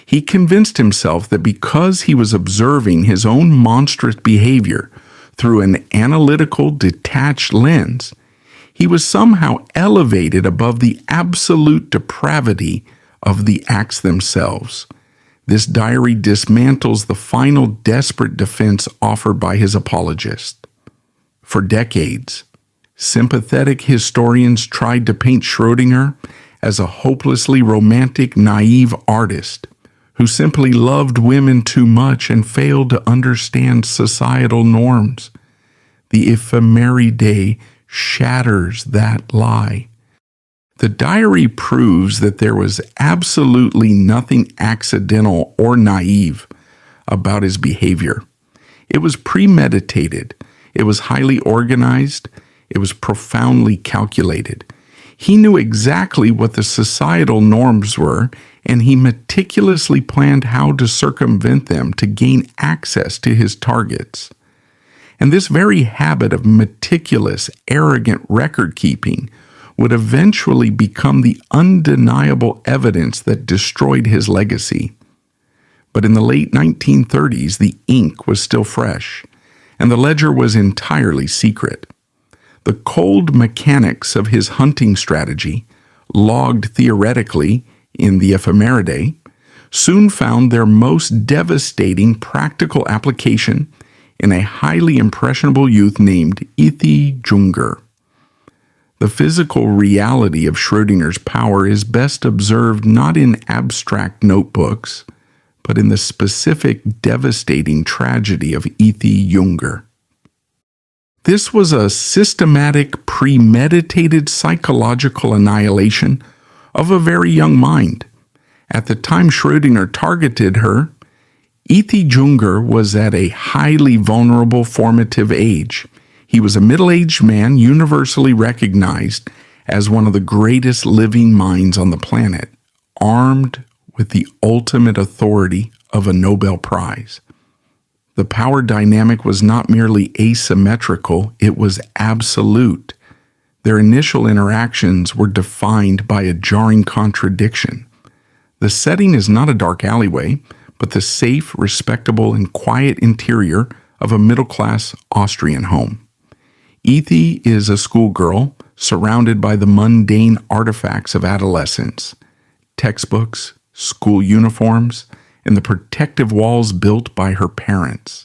He convinced himself that because he was observing his own monstrous behavior through an analytical, detached lens, he was somehow elevated above the absolute depravity of the acts themselves. This diary dismantles the final desperate defense offered by his apologist. For decades, sympathetic historians tried to paint Schrödinger as a hopelessly romantic, naive artist who simply loved women too much and failed to understand societal norms. The ephemeride shatters that lie. The diary proves that there was absolutely nothing accidental or naive about his behavior. It was premeditated. It was highly organized. It was profoundly calculated. He knew exactly what the societal norms were, and he meticulously planned how to circumvent them to gain access to his targets. And this very habit of meticulous, arrogant record-keeping would eventually become the undeniable evidence that destroyed his legacy. But in the late 1930s, the ink was still fresh, and the ledger was entirely secret. The cold mechanics of his hunting strategy, logged theoretically in the Ephemeridae, soon found their most devastating practical application in a highly impressionable youth named E.T. Junger. The physical reality of Schrödinger's power is best observed not in abstract notebooks, but in the specific devastating tragedy of E.T. Junger. This was a systematic, premeditated psychological annihilation of a very young mind. At the time Schrödinger targeted her, E.T. Junger was at a highly vulnerable formative age. He was a middle-aged man universally recognized as one of the greatest living minds on the planet, armed with the ultimate authority of a Nobel Prize. The power dynamic was not merely asymmetrical, it was absolute. Their initial interactions were defined by a jarring contradiction. The setting is not a dark alleyway, but the safe, respectable, and quiet interior of a middle-class Austrian home. Ethie is a schoolgirl surrounded by the mundane artifacts of adolescence: textbooks, school uniforms, and the protective walls built by her parents.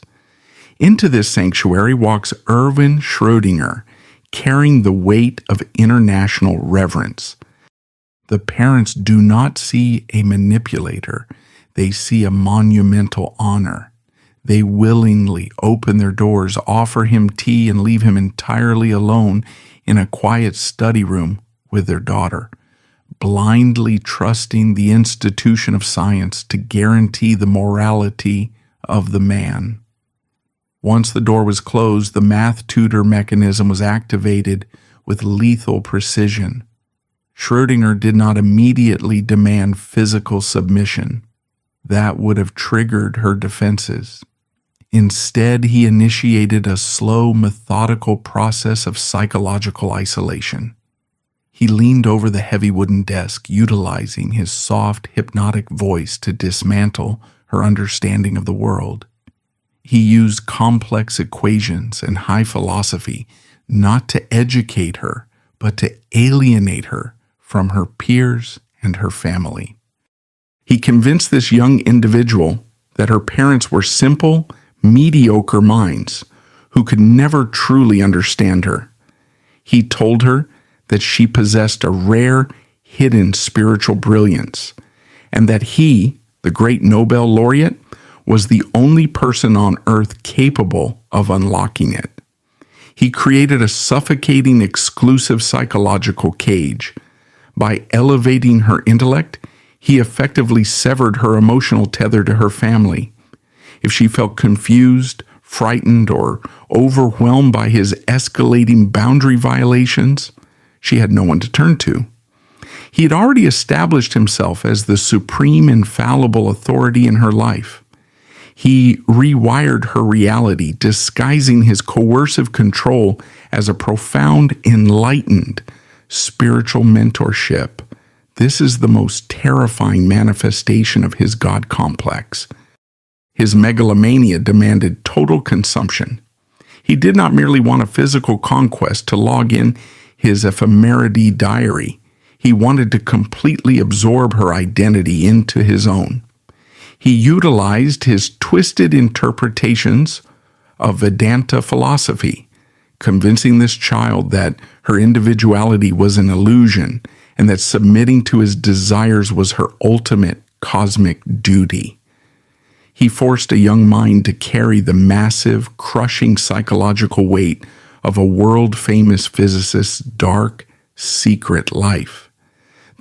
Into this sanctuary walks Erwin Schrödinger, carrying the weight of international reverence. The parents do not see a manipulator. They see a monumental honor. They willingly open their doors, offer him tea, and leave him entirely alone in a quiet study room with their daughter, blindly trusting the institution of science to guarantee the morality of the man. Once the door was closed, the math tutor mechanism was activated with lethal precision. Schrödinger did not immediately demand physical submission. That would have triggered her defenses. Instead, he initiated a slow, methodical process of psychological isolation. He leaned over the heavy wooden desk, utilizing his soft, hypnotic voice to dismantle her understanding of the world. He used complex equations and high philosophy not to educate her, but to alienate her from her peers and her family. He convinced this young individual that her parents were simple, mediocre minds who could never truly understand her. He told her that she possessed a rare, hidden spiritual brilliance, and that he, the great Nobel laureate, was the only person on earth capable of unlocking it. He created a suffocating, exclusive psychological cage. By elevating her intellect, he effectively severed her emotional tether to her family. If she felt confused, frightened, or overwhelmed by his escalating boundary violations, she had no one to turn to. He had already established himself as the supreme, infallible authority in her life. He rewired her reality, disguising his coercive control as a profound, enlightened, spiritual mentorship. This is the most terrifying manifestation of his God complex. His megalomania demanded total consumption. He did not merely want a physical conquest to log in his Ephemeridae diary. He wanted to completely absorb her identity into his own. He utilized his twisted interpretations of Vedanta philosophy, convincing this child that her individuality was an illusion and that submitting to his desires was her ultimate cosmic duty. He forced a young mind to carry the massive, crushing psychological weight of a world-famous physicist's dark, secret life.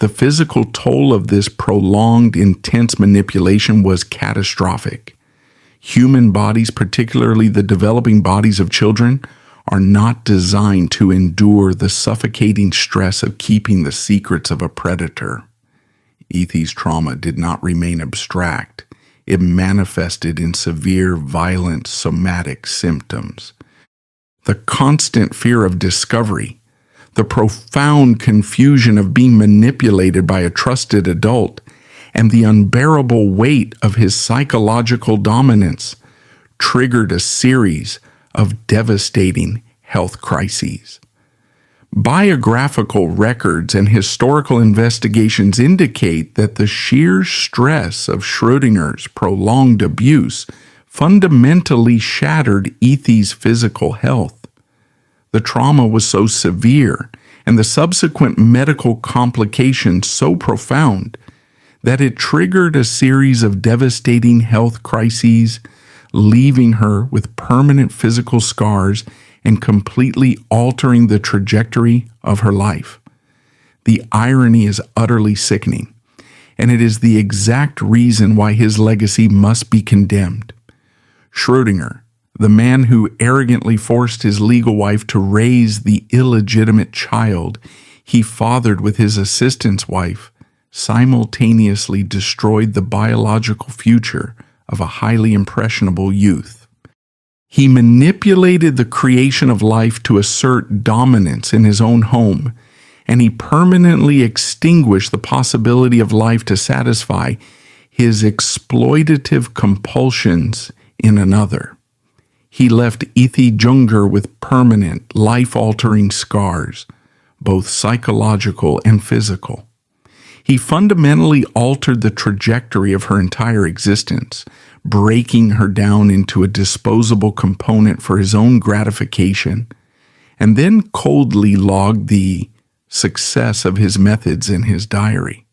The physical toll of this prolonged, intense manipulation was catastrophic. Human bodies, particularly the developing bodies of children, are not designed to endure the suffocating stress of keeping the secrets of a predator. Ethy's trauma did not remain abstract. It manifested in severe, violent, somatic symptoms. The constant fear of discovery, the profound confusion of being manipulated by a trusted adult, and the unbearable weight of his psychological dominance triggered a series of devastating health crises. Biographical records and historical investigations indicate that the sheer stress of Schrödinger's prolonged abuse fundamentally shattered Ethy's physical health. The trauma was so severe and the subsequent medical complications so profound that it triggered a series of devastating health crises, leaving her with permanent physical scars and completely altering the trajectory of her life. The irony is utterly sickening, and it is the exact reason why his legacy must be condemned. Schrödinger, the man who arrogantly forced his legal wife to raise the illegitimate child he fathered with his assistant's wife, simultaneously destroyed the biological future of a highly impressionable youth. He manipulated the creation of life to assert dominance in his own home, and he permanently extinguished the possibility of life to satisfy his exploitative compulsions in another. He left Ethy Junger with permanent, life-altering scars, both psychological and physical. He fundamentally altered the trajectory of her entire existence, breaking her down into a disposable component for his own gratification, and then coldly logged the success of his methods in his diary.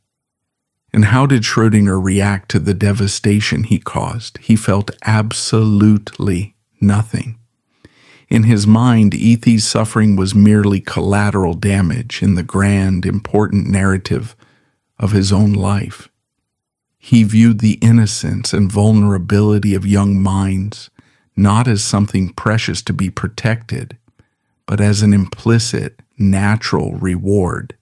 And how did Schrödinger react to the devastation he caused? He felt absolutely nothing. In his mind, Ethy's suffering was merely collateral damage in the grand, important narrative of his own life. He viewed the innocence and vulnerability of young minds not as something precious to be protected, but as an implicit, natural reward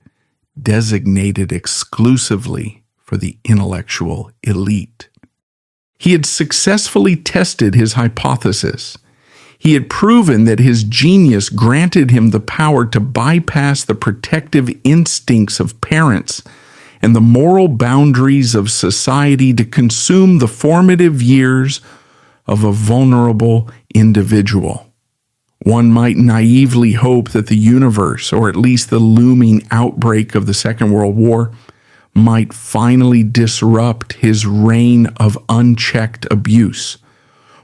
designated exclusively for the intellectual elite. He had successfully tested his hypothesis. He had proven that his genius granted him the power to bypass the protective instincts of parents and the moral boundaries of society to consume the formative years of a vulnerable individual. One might naively hope that the universe, or at least the looming outbreak of the Second World War, might finally disrupt his reign of unchecked abuse.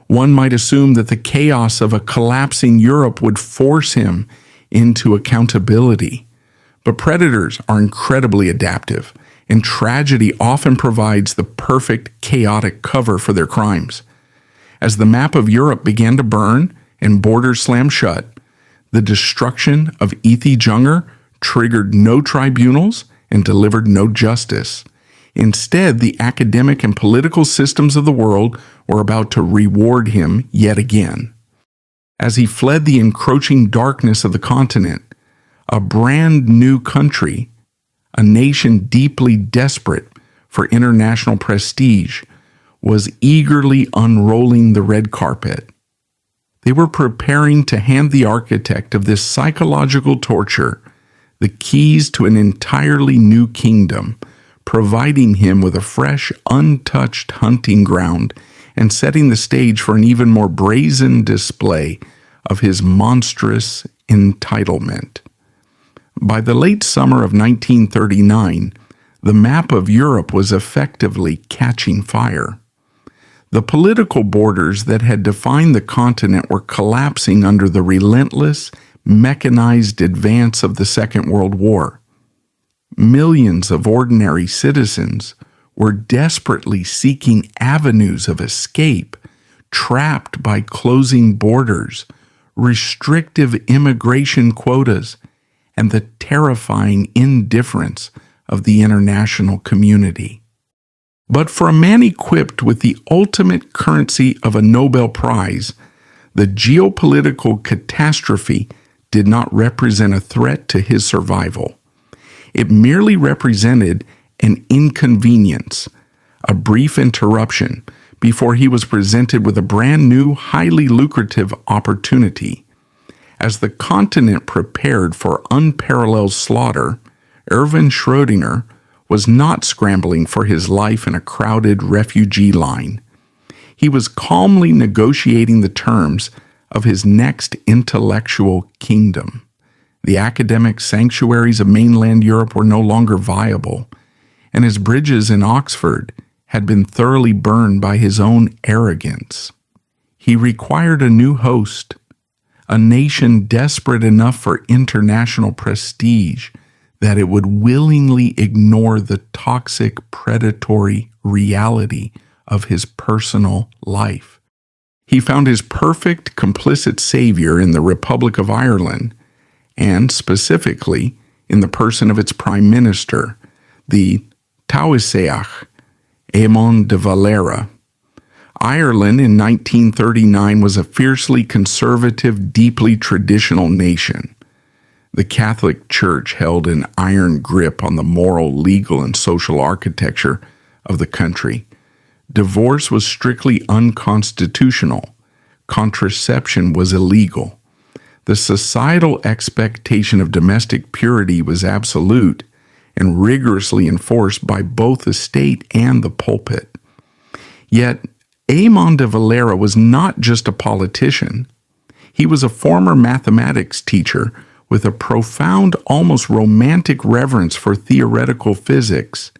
One might assume that the chaos of a collapsing Europe would force him into accountability. But predators are incredibly adaptive, and tragedy often provides the perfect chaotic cover for their crimes. As the map of Europe began to burn and borders slammed shut, the destruction of Ethy Junger triggered no tribunals and delivered no justice. Instead, the academic and political systems of the world were about to reward him yet again. As he fled the encroaching darkness of the continent, a brand new country, a nation deeply desperate for international prestige, was eagerly unrolling the red carpet. They were preparing to hand the architect of this psychological torture the keys to an entirely new kingdom, providing him with a fresh, untouched hunting ground and setting the stage for an even more brazen display of his monstrous entitlement. By the late summer of 1939, the map of Europe was effectively catching fire. The political borders that had defined the continent were collapsing under the relentless, mechanized advance of the Second World War. Millions of ordinary citizens were desperately seeking avenues of escape, trapped by closing borders, restrictive immigration quotas, and the terrifying indifference of the international community. But for a man equipped with the ultimate currency of a Nobel Prize, the geopolitical catastrophe did not represent a threat to his survival. It merely represented an inconvenience, a brief interruption before he was presented with a brand new, highly lucrative opportunity. As the continent prepared for unparalleled slaughter, Erwin Schrödinger was not scrambling for his life in a crowded refugee line. He was calmly negotiating the terms of his next intellectual kingdom. The academic sanctuaries of mainland Europe were no longer viable, and his bridges in Oxford had been thoroughly burned by his own arrogance. He required a new host, a nation desperate enough for international prestige that it would willingly ignore the toxic, predatory reality of his personal life. He found his perfect, complicit savior in the Republic of Ireland, and specifically in the person of its prime minister, the Taoiseach, Eamon de Valera. Ireland in 1939 was a fiercely conservative, deeply traditional nation. The Catholic Church held an iron grip on the moral, legal, and social architecture of the country. Divorce was strictly unconstitutional. Contraception was illegal. The societal expectation of domestic purity was absolute and rigorously enforced by both the state and the pulpit. Yet, Eamon de Valera was not just a politician. He was a former mathematics teacher with a profound, almost romantic reverence for theoretical physics.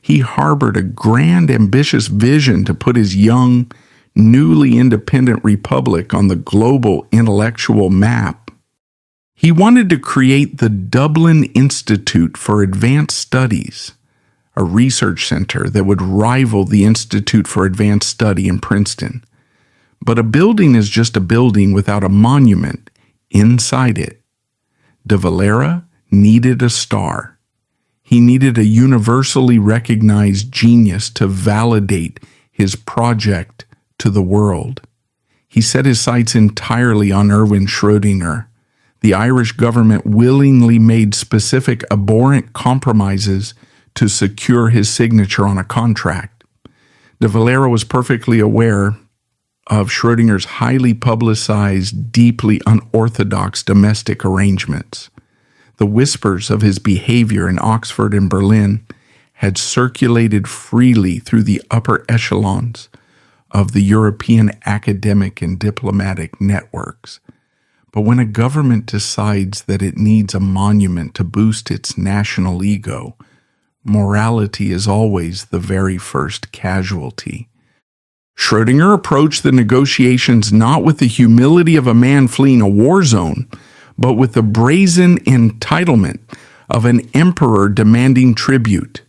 He harbored a grand, ambitious vision to put his young, newly independent republic on the global intellectual map. He wanted to create the Dublin Institute for Advanced Studies, a research center that would rival the Institute for Advanced Study in Princeton. But a building is just a building without a monument inside it. De Valera needed a star. He needed a universally recognized genius to validate his project to the world. He set his sights entirely on Erwin Schrödinger. The Irish government willingly made specific abhorrent compromises to secure his signature on a contract. De Valera was perfectly aware of Schrödinger's highly publicized, deeply unorthodox domestic arrangements. The whispers of his behavior in Oxford and Berlin had circulated freely through the upper echelons of the European academic and diplomatic networks. But when a government decides that it needs a monument to boost its national ego, morality is always the very first casualty. Schrödinger approached the negotiations not with the humility of a man fleeing a war zone, but with the brazen entitlement of an emperor demanding tribute.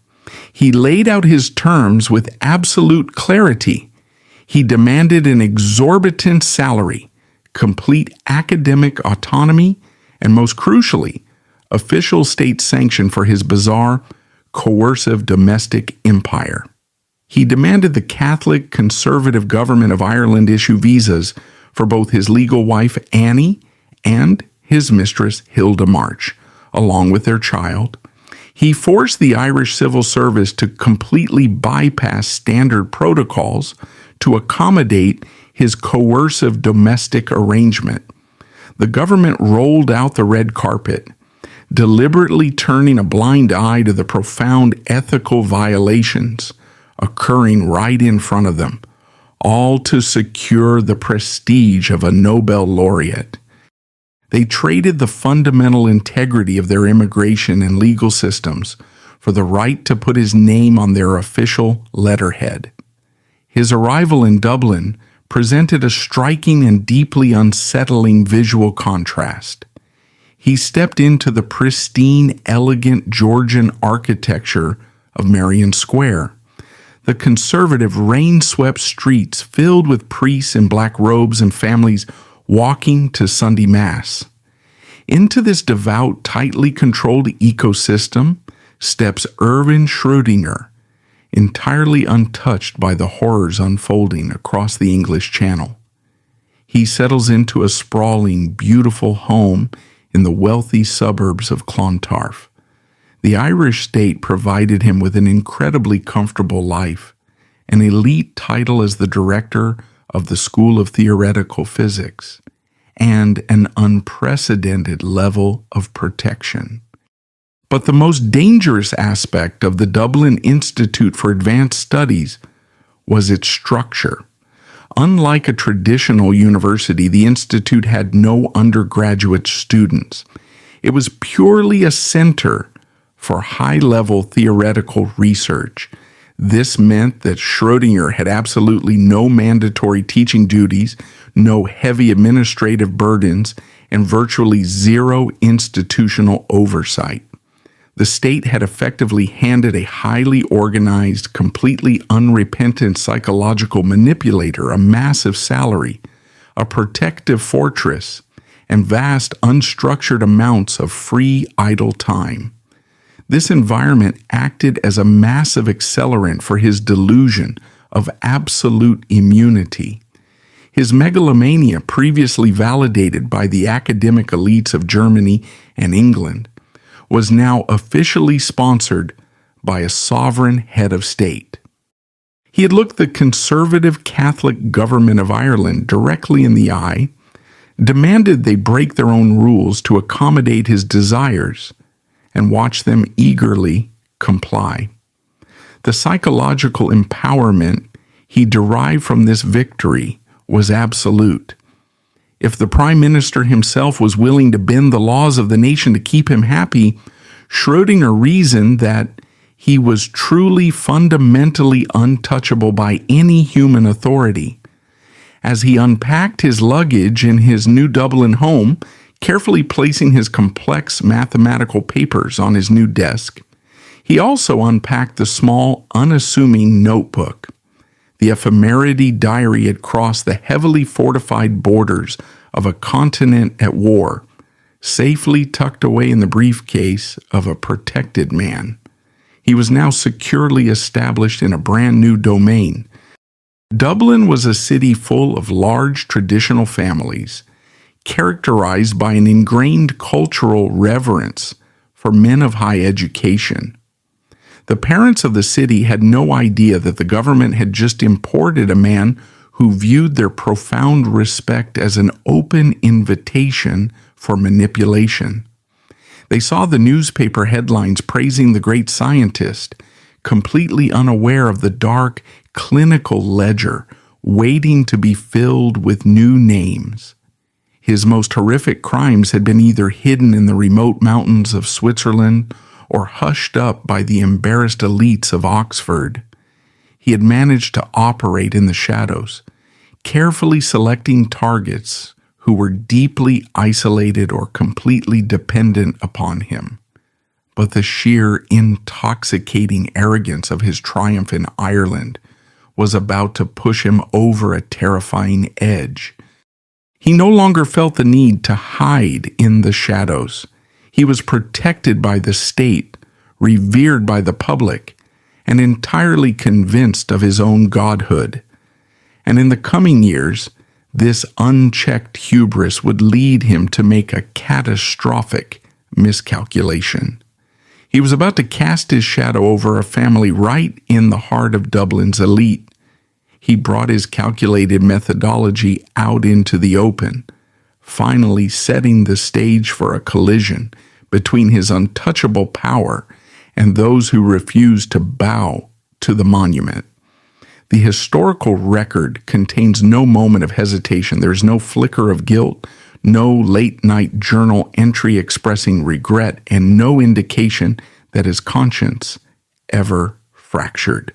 He laid out his terms with absolute clarity. He demanded an exorbitant salary, complete academic autonomy, and most crucially, official state sanction for his bizarre, coercive domestic empire. He demanded the Catholic conservative government of Ireland issue visas for both his legal wife Annie and his mistress Hilda March, along with their child. He forced the Irish civil service to completely bypass standard protocols to accommodate his coercive domestic arrangement. The government rolled out the red carpet, deliberately turning a blind eye to the profound ethical violations occurring right in front of them, all to secure the prestige of a Nobel laureate. They traded the fundamental integrity of their immigration and legal systems for the right to put his name on their official letterhead. His arrival in Dublin presented a striking and deeply unsettling visual contrast. He stepped into the pristine, elegant Georgian architecture of Merrion Square. The conservative, rain-swept streets filled with priests in black robes and families walking to Sunday Mass. Into this devout, tightly controlled ecosystem steps Erwin Schrödinger, entirely untouched by the horrors unfolding across the English Channel. He settles into a sprawling, beautiful home in the wealthy suburbs of Clontarf. The Irish state provided him with an incredibly comfortable life, an elite title as the director of the School of Theoretical Physics, and an unprecedented level of protection. But the most dangerous aspect of the Dublin Institute for Advanced Studies was its structure. Unlike a traditional university, the institute had no undergraduate students. It was purely a center for high-level theoretical research. This meant that Schrödinger had absolutely no mandatory teaching duties, no heavy administrative burdens, and virtually zero institutional oversight. The state had effectively handed a highly organized, completely unrepentant psychological manipulator a massive salary, a protective fortress, and vast unstructured amounts of free idle time. This environment acted as a massive accelerant for his delusion of absolute immunity. His megalomania, previously validated by the academic elites of Germany and England, was now officially sponsored by a sovereign head of state. He had looked the conservative Catholic government of Ireland directly in the eye, demanded they break their own rules to accommodate his desires, and watched them eagerly comply. The psychological empowerment he derived from this victory was absolute. If the prime minister himself was willing to bend the laws of the nation to keep him happy, Schrödinger reasoned that he was truly fundamentally untouchable by any human authority. As he unpacked his luggage in his New Dublin home, carefully placing his complex mathematical papers on his new desk, he also unpacked the small, unassuming notebook. The ephemerity diary had crossed the heavily fortified borders of a continent at war, safely tucked away in the briefcase of a protected man. He was now securely established in a brand new domain. Dublin was a city full of large traditional families, characterized by an ingrained cultural reverence for men of high education. The parents of the city had no idea that the government had just imported a man who viewed their profound respect as an open invitation for manipulation. They saw the newspaper headlines praising the great scientist, completely unaware of the dark, clinical ledger waiting to be filled with new names. His most horrific crimes had been either hidden in the remote mountains of Switzerland or hushed up by the embarrassed elites of Oxford. He had managed to operate in the shadows, carefully selecting targets who were deeply isolated or completely dependent upon him. But the sheer intoxicating arrogance of his triumph in Ireland was about to push him over a terrifying edge. He no longer felt the need to hide in the shadows. He was protected by the state, revered by the public, and entirely convinced of his own godhood. And in the coming years, this unchecked hubris would lead him to make a catastrophic miscalculation. He was about to cast his shadow over a family right in the heart of Dublin's elite. He brought his calculated methodology out into the open, finally setting the stage for a collision between his untouchable power and those who refused to bow to the monument. The historical record contains no moment of hesitation. There is no flicker of guilt, no late-night journal entry expressing regret, and no indication that his conscience ever fractured.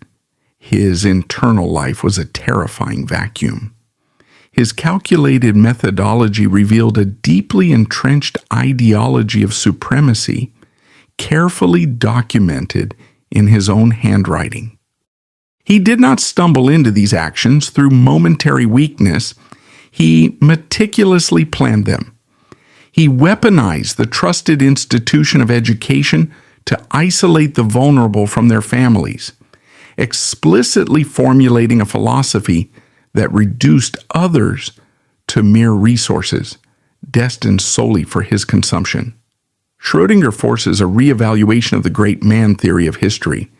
His internal life was a terrifying vacuum. His calculated methodology revealed a deeply entrenched ideology of supremacy, carefully documented in his own handwriting. He did not stumble into these actions through momentary weakness. He meticulously planned them. He weaponized the trusted institution of education to isolate the vulnerable from their families, explicitly formulating a philosophy that reduced others to mere resources, destined solely for his consumption. Schrödinger forces a reevaluation of the great man theory of history.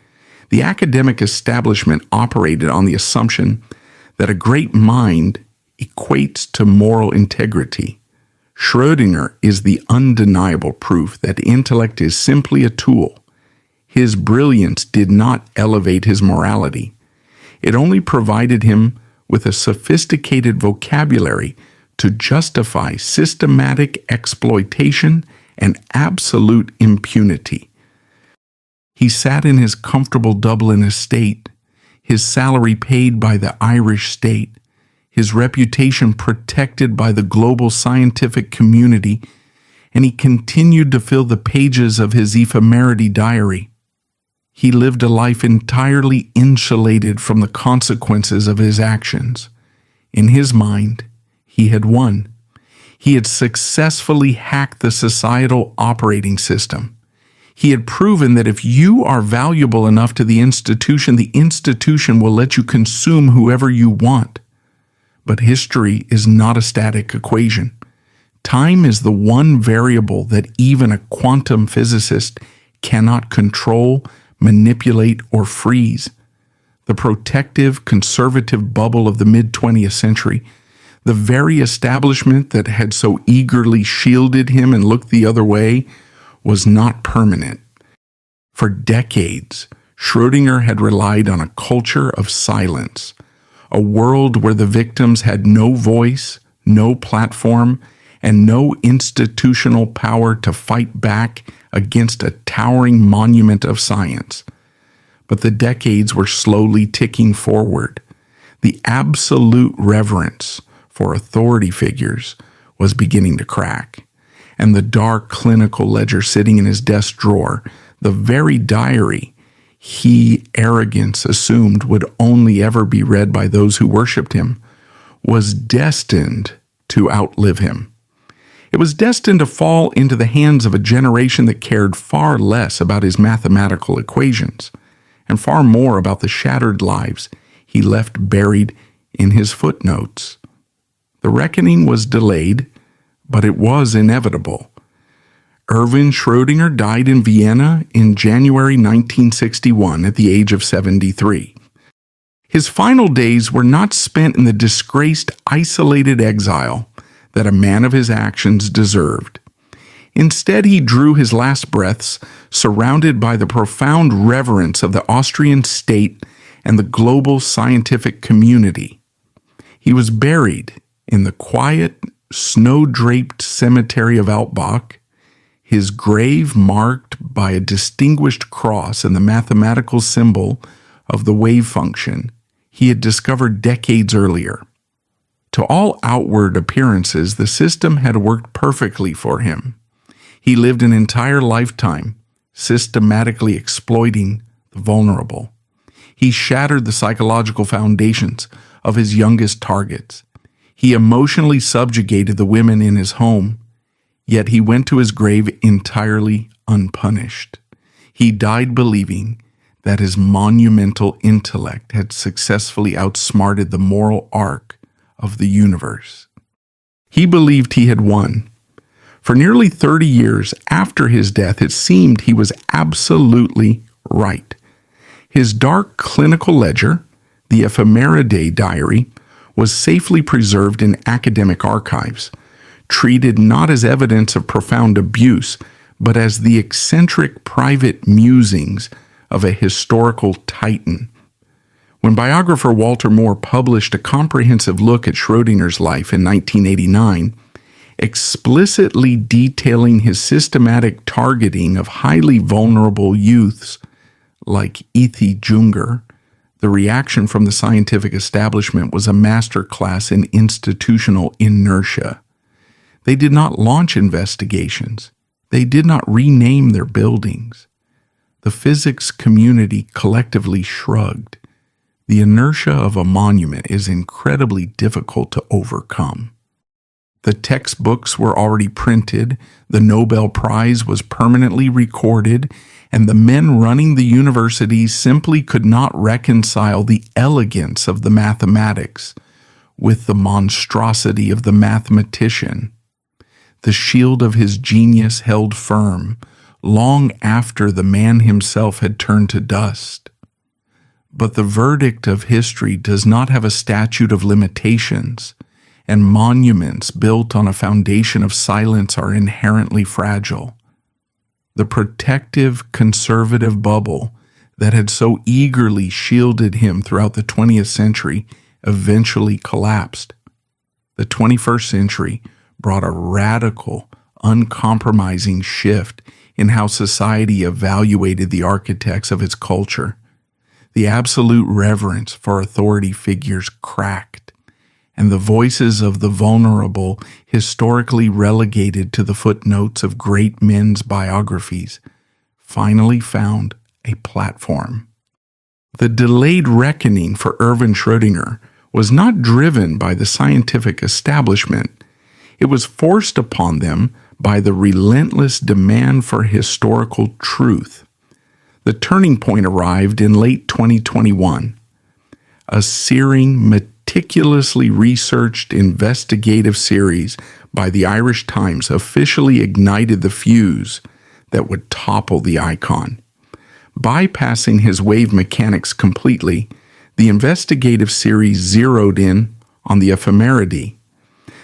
The academic establishment operated on the assumption that a great mind equates to moral integrity. Schrödinger is the undeniable proof that intellect is simply a tool. His brilliance did not elevate his morality. It only provided him with a sophisticated vocabulary to justify systematic exploitation and absolute impunity. He sat in his comfortable Dublin estate, his salary paid by the Irish state, his reputation protected by the global scientific community, and he continued to fill the pages of his ephemerity diary. He lived a life entirely insulated from the consequences of his actions. In his mind, he had won. He had successfully hacked the societal operating system. He had proven that if you are valuable enough to the institution will let you consume whoever you want. But history is not a static equation. Time is the one variable that even a quantum physicist cannot control, manipulate, or freeze. The protective, conservative bubble of the mid-20th century, the very establishment that had so eagerly shielded him and looked the other way, was not permanent. For decades, Schrödinger had relied on a culture of silence, a world where the victims had no voice, no platform, and no institutional power to fight back against a towering monument of science. But the decades were slowly ticking forward. The absolute reverence for authority figures was beginning to crack, and the dark clinical ledger sitting in his desk drawer, the very diary he, arrogance, assumed would only ever be read by those who worshipped him, was destined to outlive him. It was destined to fall into the hands of a generation that cared far less about his mathematical equations and far more about the shattered lives he left buried in his footnotes. The reckoning was delayed, but it was inevitable. Erwin Schrödinger died in Vienna in January 1961 at the age of 73. His final days were not spent in the disgraced, isolated exile that a man of his actions deserved. Instead, he drew his last breaths surrounded by the profound reverence of the Austrian state and the global scientific community. He was buried in the quiet, snow-draped cemetery of Altbach, his grave marked by a distinguished cross and the mathematical symbol of the wave function he had discovered decades earlier. To all outward appearances, the system had worked perfectly for him. He lived an entire lifetime systematically exploiting the vulnerable. He shattered the psychological foundations of his youngest targets. He emotionally subjugated the women in his home, yet he went to his grave entirely unpunished. He died believing that his monumental intellect had successfully outsmarted the moral arc of the universe. He believed he had won. For nearly 30 years after his death, it seemed he was absolutely right. His dark clinical ledger, the Ephemeride diary, was safely preserved in academic archives, treated not as evidence of profound abuse, but as the eccentric private musings of a historical titan. When biographer Walter Moore published a comprehensive look at Schrödinger's life in 1989, explicitly detailing his systematic targeting of highly vulnerable youths like E.T. Junger, the reaction from the scientific establishment was a masterclass in institutional inertia. They did not launch investigations. They did not rename their buildings. The physics community collectively shrugged. The inertia of a monument is incredibly difficult to overcome. The textbooks were already printed, the Nobel Prize was permanently recorded, and the men running the universities simply could not reconcile the elegance of the mathematics with the monstrosity of the mathematician. The shield of his genius held firm long after the man himself had turned to dust. But the verdict of history does not have a statute of limitations, and monuments built on a foundation of silence are inherently fragile. The protective conservative bubble that had so eagerly shielded him throughout the 20th century eventually collapsed. The 21st century brought a radical, uncompromising shift in how society evaluated the architects of its culture. The absolute reverence for authority figures cracked, and the voices of the vulnerable, historically relegated to the footnotes of great men's biographies, finally found a platform. The delayed reckoning for Erwin Schrödinger was not driven by the scientific establishment. It was forced upon them by the relentless demand for historical truth. The turning point arrived in late 2021. A searing, meticulously researched investigative series by the Irish Times officially ignited the fuse that would topple the icon. Bypassing his wave mechanics completely, the investigative series zeroed in on the ephemerity.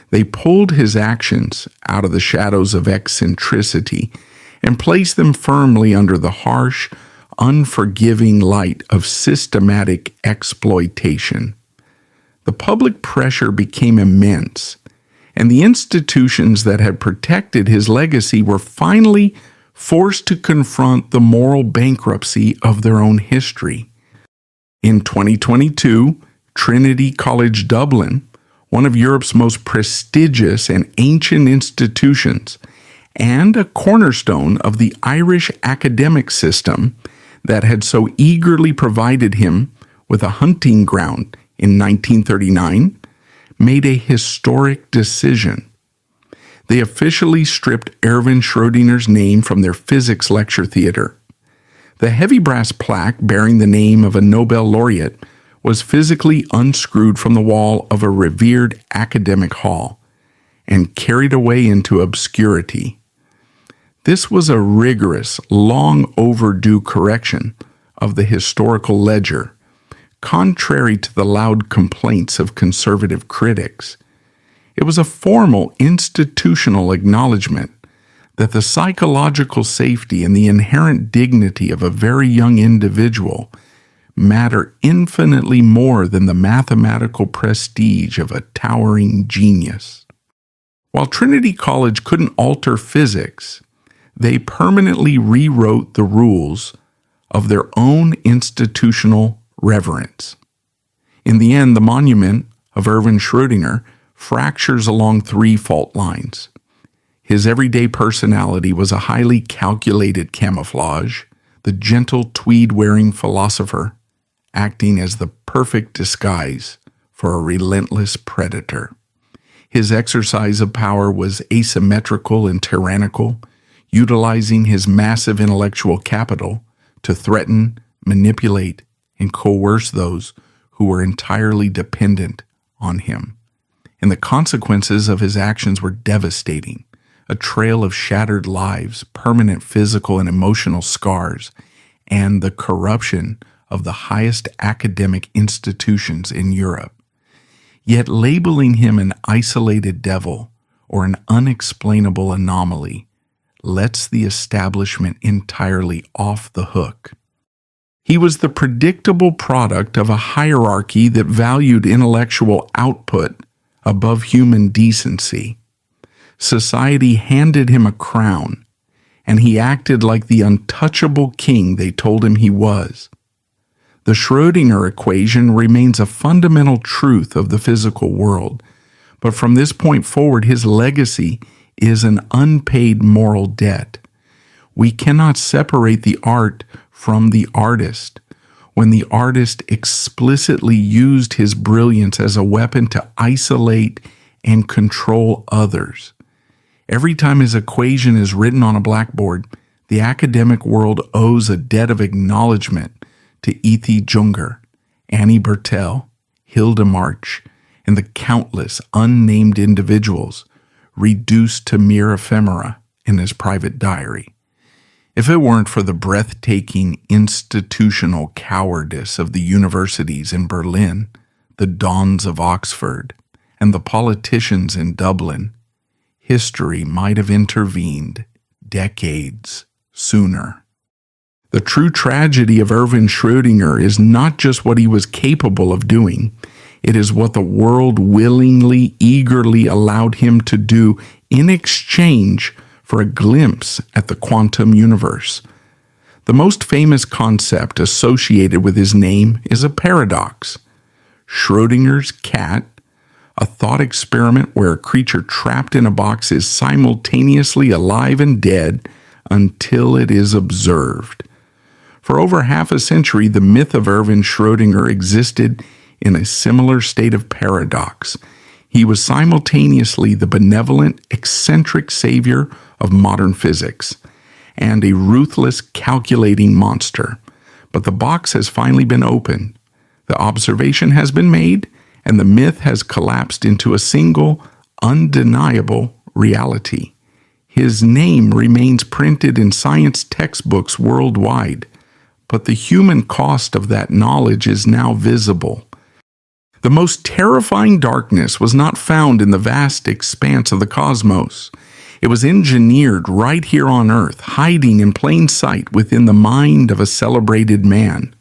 They pulled his actions out of the shadows of eccentricity and placed them firmly under the harsh, unforgiving light of systematic exploitation. The public pressure became immense, and the institutions that had protected his legacy were finally forced to confront the moral bankruptcy of their own history. In 2022, Trinity College Dublin, one of Europe's most prestigious and ancient institutions, and a cornerstone of the Irish academic system that had so eagerly provided him with a hunting ground in 1939, made a historic decision. They officially stripped Erwin Schrödinger's name from their physics lecture theater. The heavy brass plaque bearing the name of a Nobel laureate was physically unscrewed from the wall of a revered academic hall and carried away into obscurity. This was a rigorous, long overdue correction of the historical ledger, contrary to the loud complaints of conservative critics. It was a formal institutional acknowledgement that the psychological safety and the inherent dignity of a very young individual matter infinitely more than the mathematical prestige of a towering genius. While Trinity College couldn't alter physics, they permanently rewrote the rules of their own institutional reverence. In the end, the monument of Erwin Schrödinger fractures along three fault lines. His everyday personality was a highly calculated camouflage, the gentle tweed-wearing philosopher, acting as the perfect disguise for a relentless predator. His exercise of power was asymmetrical and tyrannical, utilizing his massive intellectual capital to threaten, manipulate, and coerce those who were entirely dependent on him. And the consequences of his actions were devastating. A trail of shattered lives, permanent physical and emotional scars, and the corruption of the highest academic institutions in Europe. Yet labeling him an isolated devil or an unexplainable anomaly lets the establishment entirely off the hook. He was the predictable product of a hierarchy that valued intellectual output above human decency. Society handed him a crown, and he acted like the untouchable king they told him he was. The Schrödinger equation remains a fundamental truth of the physical world, but from this point forward, his legacy is an unpaid moral debt. We cannot separate the art from the artist. When the artist explicitly used his brilliance as a weapon to isolate and control others. Every time his equation is written on a blackboard, the academic world owes a debt of acknowledgement to E.T. Junger, Annie Bertel, Hilda March, and the countless unnamed individuals reduced to mere ephemera in his private diary. If it weren't for the breathtaking institutional cowardice of the universities in Berlin, the dons of Oxford, and the politicians in Dublin, history might have intervened decades sooner. The true tragedy of Erwin Schrödinger is not just what he was capable of doing, it is what the world willingly, eagerly allowed him to do in exchange for a glimpse at the quantum universe. The most famous concept associated with his name is a paradox. Schrödinger's cat, a thought experiment where a creature trapped in a box is simultaneously alive and dead until it is observed. For over half a century, the myth of Erwin Schrödinger existed in a similar state of paradox. He was simultaneously the benevolent, eccentric savior of modern physics and a ruthless, calculating monster. But the box has finally been opened. The observation has been made, and the myth has collapsed into a single, undeniable reality. His name remains printed in science textbooks worldwide, but the human cost of that knowledge is now visible. The most terrifying darkness was not found in the vast expanse of the cosmos. It was engineered right here on Earth, hiding in plain sight within the mind of a celebrated man.